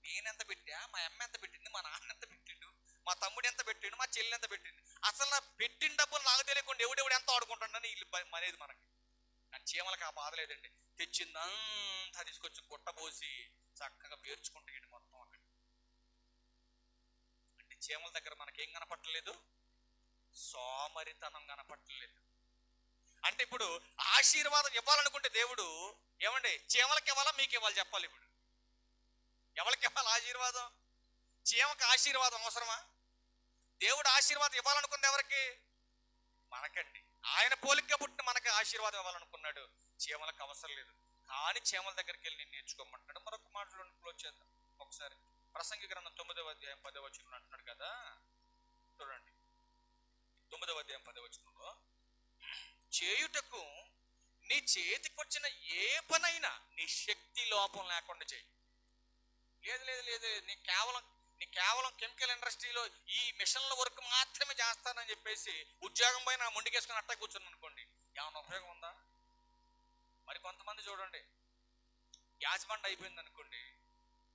నేనెంత పెట్టా, మా అమ్మ ఎంత పెట్టింది, మా నాన్న ఎంత పెట్టిండు, మా తమ్ముడు ఎంత పెట్టిండు, మా చెల్లి ఎంత పెట్టింది. అసలు నా పెట్టిన డబ్బులు నాకు తెలియకుండా ఎవడెవడు ఎంత ఆడుకుంటాడని వీళ్ళు అనేది మనకి. కానీ చీమలకు ఆ బాధ లేదండి. తెచ్చిందంతా తీసుకొచ్చి గుట్టబోసి చక్కగా పేర్చుకుంటాయండి మొత్తం అక్కడ. అంటే చీమల దగ్గర మనకేం కనపట్టలేదు? సోమరితనం కనపట్టలేదు. అంటే ఇప్పుడు ఆశీర్వాదం ఇవ్వాలనుకుంటే దేవుడు ఏమండి చీమలకి ఇవ్వాలా మీకు ఇవ్వాలి చెప్పాలి. ఇప్పుడు ఎవరికి ఇవ్వాలి ఆశీర్వాదం? చీమకి ఆశీర్వాదం అవసరమా? దేవుడు ఆశీర్వాదం ఇవ్వాలనుకుంది ఎవరికి? మనకండి. ఆయన పోలికగా పుట్టిన మనకి ఆశీర్వాదం ఇవ్వాలనుకున్నాడు. చీమలకు అవసరం లేదు. కానీ చీమల దగ్గరికి వెళ్ళి నేను నేర్చుకోమంటాడు. మరొక మాటలో క్లోజ్ చేద్దాం ఒకసారి. ప్రసంగి గ్రంథం 9వ అధ్యాయం 10వ వచనం అంటున్నాడు కదా, చూడండి. 9వ అధ్యాయం 10వ వచనంలో, చేయుటకు నీ చేతికొచ్చిన ఏ పనైనా నీ శక్తి లోపం లేకుండా చేయి. లేదు నీ కేవలం కెమికల్ ఇండస్ట్రీలో ఈ మిషన్ల వర్క్ మాత్రమే చేస్తానని చెప్పేసి ఉద్యోగం పైన మొండికేసుకుని అట్టా కూర్చున్నాను అనుకోండి, ఏమైనా ఉపయోగం ఉందా? మరి కొంతమంది చూడండి, గ్యాస్ బండ్ అయిపోయింది అనుకోండి,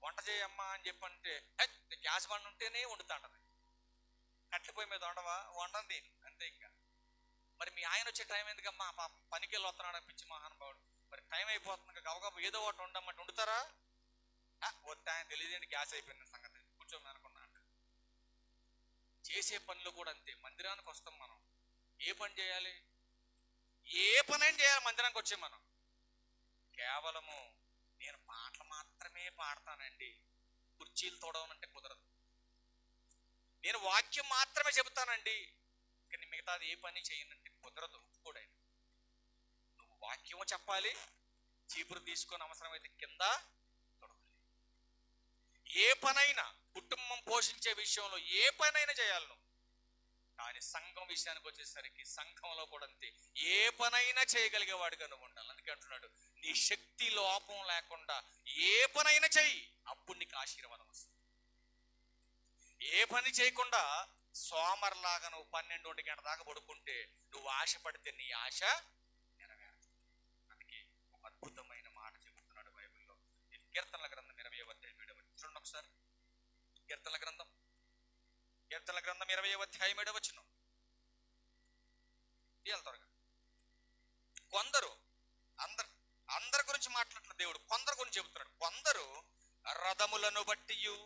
వంట చేయమ్మా అని చెప్పంటే గ్యాస్ బండ్ ఉంటేనే వండుతాంటది. కట్టెల పొయ్యి మీద వండను నేను అంతే. ఇంకా మరి మీ ఆయన వచ్చే టైం ఎందుకమ్మా, పనికి వెళ్ళి వస్తున్నాడు పిచ్చి మహానుభావుడు, మరి టైం అయిపోతుంది గబగబా ఏదో ఒకటి ఉండమంటే వండుతారా? వద్దా ఆయన తెలియదండి, గ్యాస్ అయిపోయింది సంగతి, కూర్చోమని అనుకున్నా అంట. చేసే పనులు కూడా అంతే. మందిరానికి వస్తాం మనం, ఏ పని చేయాలి? ఏ పనైనా చేయాలి. మందిరానికి వచ్చే మనం కేవలము నేను పాటలు మాత్రమే పాడతానండి, కుర్చీలు తోడవనంటే కుదరదు. నేను వాక్యం మాత్రమే చెబుతానండి, కానీ మిగతాది ఏ పని చేయనంటే కుదరదు. ఒప్పుకోడు. నువ్వు వాక్యము చెప్పాలి, చీపురు తీసుకొని అవసరమైతే కింద తొడవాలి. ఏ పనైనా కుటుంబం పోషించే విషయంలో ఏ పనైనా చేయాలి నువ్వు. కానీ సంఘం విషయానికి వచ్చేసరికి సంఘంలో కూడా అంతే, ఏ పనైనా చేయగలిగేవాడుగా నువ్వు ఉండాలి. అందుకే అంటున్నాడు, నీ శక్తి లోపం లేకుండా ఏ పనైనా చెయ్యి, అప్పుడు నీకు ఆశీర్వాదం వస్తుంది. ఏ పని చేయకుండా సోమర్లాగా నువ్వు 12-1 గంట దాకా పడుకుంటే నువ్వు ఆశపడితే నీ ఆశ నెరవేరుతుంది. అందుకే ఒక అద్భుతమైన మాట చెబుతున్నాడు బైబిల్లో. కీర్తనల గ్రంథం 20వ అధ్యాయం 7వ వచనం చూడండి ఒకసారి. కీర్తనల గ్రంథం 20వ అధ్యాయం 7వ వచనం. త్వరగా. కొందరు అందరి గురించి మాట్లాడట్లేదు దేవుడు, కొందరు గురించి చెబుతున్నాడు. కొందరు రథములను బట్టియు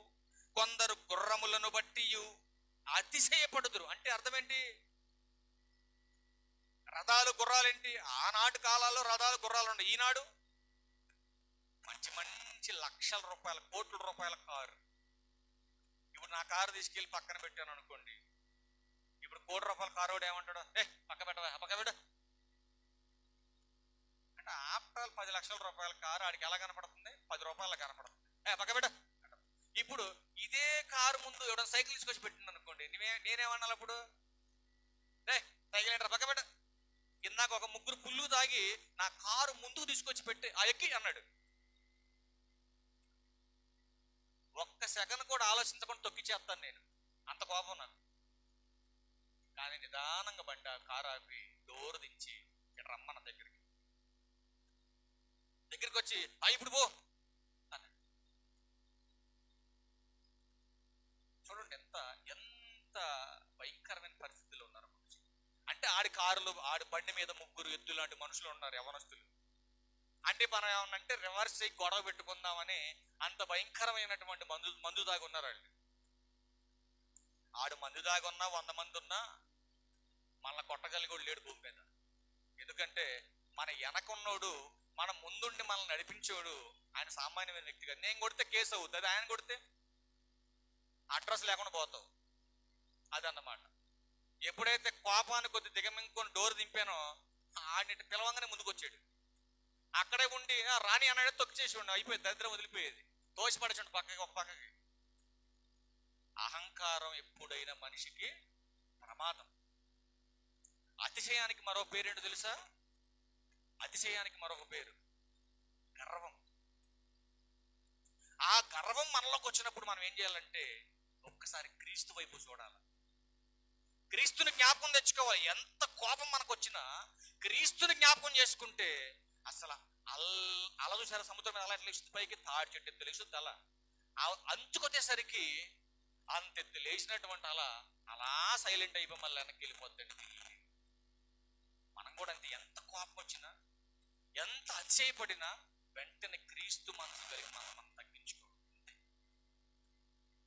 కొందరు గుర్రములను బట్టియు అతిశయపడుదురు. అంటే అర్థం ఏంటి? రథాలు గుర్రాలు ఏంటి? ఆనాటి కాలాల్లో రథాలు గుర్రాలు ఉండే. ఈనాడు మంచి మంచి లక్షల రూపాయల, కోట్ల రూపాయల కారు. ఇప్పుడు నా కారు తీసుకెళ్ళి పక్కన పెట్టాను అనుకోండి, ఇప్పుడు ₹1,00,00,000 కారు వాడు ఏమంటాడు? పక్క పెట్ట అంటే ఆఫ్టర్ 10 లక్షల రూపాయల కారు ఆడికి ఎలా కనపడుతుంది? 10 రూపాయల కనపడుతుంది. పక్క పెట్ట. ఇప్పుడు ఇదే కారు ముందు ఎవడో సైకిల్ తీసుకొచ్చి పెట్టింది అనుకోండి, నేనేమన్నాను అప్పుడు? సైకిల్ ఏంటారు పక్క పెట్ట. ఇందాక ఒక 3 పుల్లు తాగి నా కారు ముందుకు తీసుకొచ్చి పెట్టి ఎక్కి అన్నాడు. ఒక్క సెకండ్ కూడా ఆలోచించకుండా తొక్కిచ్చేస్తాను నేను, అంత కోపం నాకు. కానీ నిదానంగా బండి కారు ఆపి డోర్ దించి ఇక్కడ రమ్మన్న దగ్గరికి వచ్చి ఇప్పుడు పో అన్నాడు. చూడండి ఎంత భయంకరమైన పరిస్థితుల్లో ఉన్నారు మనుషులు. అంటే ఆడి కారులో ఆడి బండి మీద 3 ఎద్దు లాంటి మనుషులు ఉన్నారు, యవనస్తులు. అంటే మనం ఏమన్నంటే రివర్స్ అయ్యి గొడవ పెట్టుకుందామని అంత భయంకరమైనటువంటి మందు దాగి ఉన్నారు వాళ్ళు. ఆడు మందు దాగి ఉన్నా 100 మంది ఉన్నా మళ్ళీ కొట్టగలిగోడు లేడు భూమి మీద. ఎందుకంటే మన వెనకున్నోడు, మన ముందుండి మనల్ని నడిపించేవాడు ఆయన సామాన్యమైన వ్యక్తి కాదు. నేను కొడితే కేసు అవుతుంది, ఆయన కొడితే అడ్రస్ లేకుండా పోతావు. అదన్నమాట. ఎప్పుడైతే కోపాన్ని కొద్ది దిగమింగుకొని డోర్ దింపానో ఆడిని పిలవంగానే ముందుకు వచ్చాడు. అక్కడే ఉండి రాణి అన్నాడే తొక్కి చేసి ఉండి అయిపోయేది, దరిద్రం వదిలిపోయేది. తోసిపడచండి పక్కకి, ఒక పక్కకి. అహంకారం ఎప్పుడైనా మనిషికి ప్రమాదం. అతిశయానికి మరో పేరేంటో తెలుసా? అతిశయానికి మరొక పేరు గర్వం. ఆ గర్వం మనలోకి వచ్చినప్పుడు మనం ఏం చేయాలంటే ఒక్కసారి క్రీస్తు వైపు చూడాలి, క్రీస్తుని జ్ఞాపకం తెచ్చుకోవాలి. ఎంత కోపం మనకు వచ్చినా క్రీస్తుని జ్ఞాపకం చేసుకుంటే అసలు అల చూసారా సముద్రం మీద అలా ఎట్లా లేస్తుంది పైకి, తాడి చెట్టు ఎత్తు లేస్తుంది అలా. అంచుకొచ్చేసరికి అంతెత్తు లేచినటువంటి అలా సైలెంట్ అయిపోయి మళ్ళీ వెనక్కి వెళ్ళిపోద్దండి. మనం కూడా అంతే, ఎంత కోపం వచ్చినా ఎంత అతిశయపడినా వెంటనే క్రీస్తు మనసు కలిగి మనం తగ్గించుకోవాలి.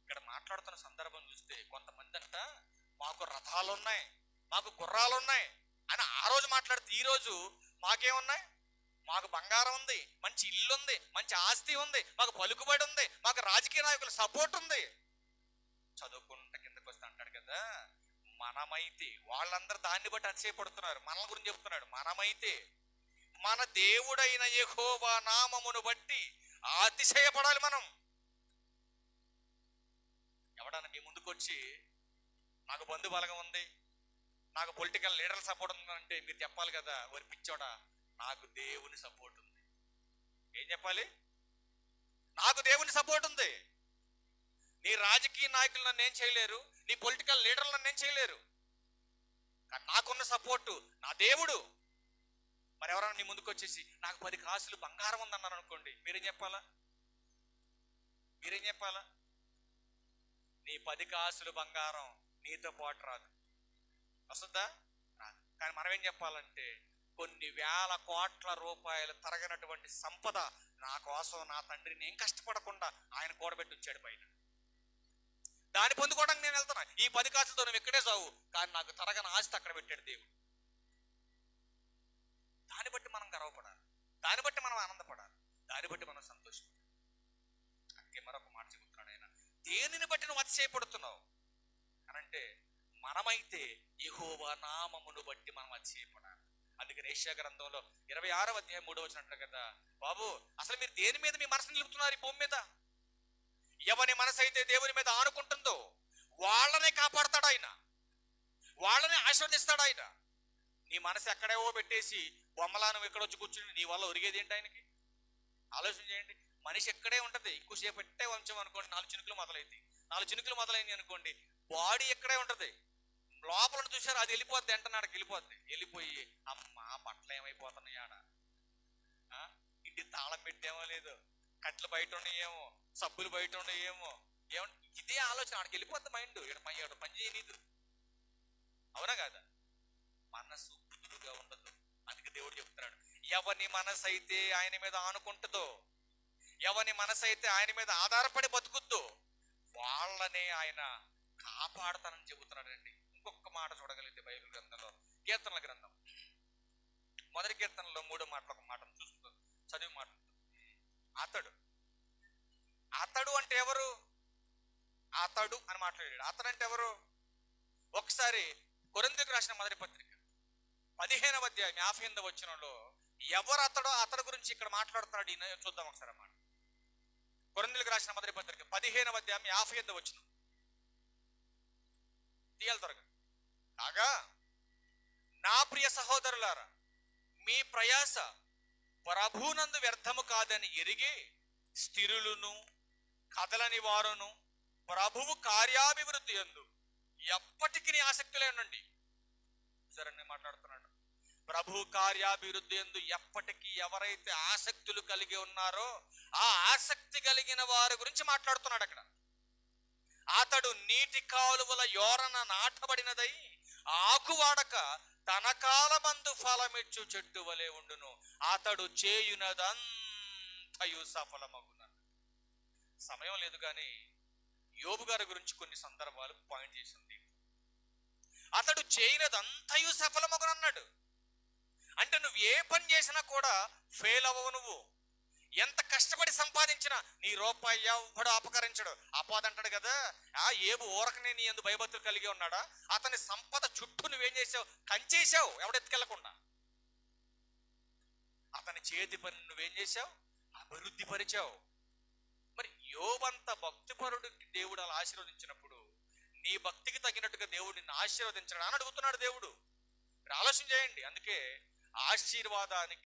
ఇక్కడ మాట్లాడుతున్న సందర్భం చూస్తే కొంతమంది అంట మాకు రథాలున్నాయి, మాకు గుర్రాలున్నాయి అని ఆ రోజు మాట్లాడితే ఈ రోజు మాకేమున్నాయి? మాకు బంగారం ఉంది, మంచి ఇల్లు ఉంది, మంచి ఆస్తి ఉంది, మాకు పలుకుబడి ఉంది, మాకు రాజకీయ నాయకుల సపోర్ట్ ఉంది. చదువుకుంటే కిందకు వస్తే అంటాడు కదా, మనమైతే వాళ్ళందరూ దాన్ని బట్టి అతిశయపడుతున్నారు. మన గురించి చెప్తున్నాడు. మనమైతే మన దేవుడైన యెహోవా నామమును బట్టి అతిశయపడాలి. మనం ఎవడన్నా మీ ముందుకు వచ్చి నాకు బంధు బలగం ఉంది, నాకు పొలిటికల్ లీడర్ సపోర్ట్ ఉందంటే మీరు చెప్పాలి కదా, వారి పిచ్చోడా నాకు దేవుని సపోర్ట్ ఉంది. ఏం చెప్పాలి? నాకు దేవుని సపోర్ట్ ఉంది. నీ రాజకీయ నాయకులు నన్ను ఏం చేయలేరు, నీ పొలిటికల్ లీడర్లు నన్ను ఏం చేయలేరు. కానీ నాకున్న సపోర్టు నా దేవుడు. మరి ఎవరైనా నీ ముందుకు వచ్చేసి నాకు 10 కాసులు బంగారం ఉందన్నారు అనుకోండి, మీరేం చెప్పాలా? నీ 10 కాసులు బంగారం నీతో పాటు రాదు. వస్తుందా? రాదు. కానీ మనం ఏం చెప్పాలంటే కొన్ని వేల కోట్ల రూపాయలు తరగనటువంటి సంపద నా కోసం నా తండ్రిని ఏం కష్టపడకుండా ఆయన కూడబెట్టి ఉంచాడు పైన. దాన్ని పొందుకోవడానికి నేను వెళ్తున్నా. ఈ 10 కాసులతో నువ్వు ఇక్కడే చావు, కానీ నాకు తరగని ఆస్తి అక్కడ పెట్టాడు దేవుడు. దాన్ని బట్టి మనం గర్వపడాలి, దాన్ని బట్టి మనం ఆనందపడాలి, దాన్ని బట్టి మనం సంతోషపడాలి. అందుకే మరొక మాట చెబుతున్నాడు ఆయన, దేనిని బట్టి నువ్వు అతిశయపడుతున్నావు అనంటే మనమైతే యెహోవా నామమును బట్టి మనం అతిశయపడాలి. అందుకని యెషయా గ్రంథంలో 26వ అధ్యాయం 3వ వచనం అంటారు కదా, బాబు అసలు మీరు దేని మీద మీ మనసును నిలుపుతున్నారు ఈ భూమి మీద? ఎవరి మనసు అయితే దేవుని మీద ఆనుకుంటుందో వాళ్ళనే కాపాడతాడు ఆయన, వాళ్ళని ఆశీర్వదిస్తాడు ఆయన. నీ మనసు ఎక్కడేవో పెట్టేసి బొమ్మలాను ఇక్కడ వచ్చి కూర్చుని నీ వల్ల ఒరిగేది ఏంటి ఆయనకి? ఆలోచన చేయండి. మనిషి ఎక్కడే ఉంటది, ఎక్కువసేపు పెట్టే వంశం అనుకోండి, 4 చినుకులు మొదలైంది. 4 చినుకులు మొదలైంది అనుకోండి, బాడీ ఎక్కడే ఉంటది. లోపల చూసారు అది వెళ్ళిపోద్ది, అంటున్నాడు వెళ్ళిపోద్ది. వెళ్ళిపోయి అమ్మ బట్టలు ఏమైపోతున్నాయి ఆడ, ఇంటి తాళం పెట్టేమో లేదు, కట్లు బయట ఉన్నాయేమో, సబ్బులు బయట ఉన్నాయేమో, ఇదే ఆలోచన ఆడికి వెళ్ళిపోద్ది మైండ్. ఇక్కడ పని చేయనీదు. అవునా కాదా? మనసు కుదురుగా ఉండదు. అందుకే దేవుడు చెప్తున్నాడు, ఎవని మనసు అయితే ఆయన మీద ఆనుకుంటుందో, ఎవని మనసు అయితే ఆయన మీద ఆధారపడి బతుకుద్దో వాళ్ళనే ఆయన కాపాడతానని చెబుతున్నాడండి. ఇంకొక మాట చూడగలిగితే బైబిల్ గ్రంథంలో కీర్తనల గ్రంథం 1వ కీర్తనలో 3వ మాటలో ఒక మాటను చూస్తూ చదివి మాట. అతడు అంటే ఎవరు? అతడు అని మాట్లాడాడు. అతడు అంటే ఎవరు? ఒకసారి కొరింథీయులకు రాసిన మొదటి పత్రిక 15వ అధ్యాయం 58వ వచనంలో ఎవరు అతడో అతడు గురించి ఇక్కడ మాట్లాడుతున్నాడు ఈయన. చూద్దాం ఒకసారి అన్నమాట. కొరింథీయులకు రాసిన మొదటి పత్రిక 15వ అధ్యాయం 58వ వచనం తీయాలి త్వరగా. కాగా నా ప్రియ సహోదరులారా, మీ ప్రయాస ప్రభువునందు వ్యర్థము కాదని ఎరిగి స్థిరులను కదలని వారును ప్రభువు కార్యాభివృద్ధి యందు ఎప్పటికీ ఆసక్తులే ఉండండి. సరే మాట్లాడుతున్నాడు. ప్రభు కార్యాభివృద్ధి యందు ఎప్పటికీ ఎవరైతే ఆసక్తులు కలిగి ఉన్నారో ఆ ఆసక్తి కలిగిన వారి గురించి మాట్లాడుతున్నాడు అక్కడ. అతడు నీటి కాలువల యోరన నాటబడినదై ఆకువాడక తన కాలమందు ఫలమిచ్చు చెట్టు వలె ఉండును, అతడు చేయునదంతయు సఫలమగున. సమయం లేదు కానీ యోబు గారి గురించి కొన్ని సందర్భాలు పాయింట్ చేసింది. అతడు చేయనదంతయు సఫలమగున అన్నాడు. అంటే నువ్వు ఏ పని చేసినా కూడా ఫెయిల్ అవ్వవు. నువ్వు ఎంత కష్టపడి సంపాదించినా నీ రూపాయి ఎవడు అపకరించడు. అపాదంటాడు కదా, ఏబు ఊరకనే నీ ఎందు భయభక్తులు కలిగి ఉన్నాడా? అతని సంపద చుట్టూ నువ్వేం చేసావు? కంచేసావు, ఎవడెత్తుకెళ్లకుండా. అతని చేతి పని నువ్వేం చేసావు? అభివృద్ధి పరిచావు. మరి యోబంత భక్తిపరుడు దేవుడు అలా ఆశీర్వదించినప్పుడు నీ భక్తికి తగినట్టుగా దేవుడు నిన్ను ఆశీర్వదించడా అని అడుగుతున్నాడు దేవుడు. ఆలోచన చేయండి. అందుకే ఆశీర్వాదానికి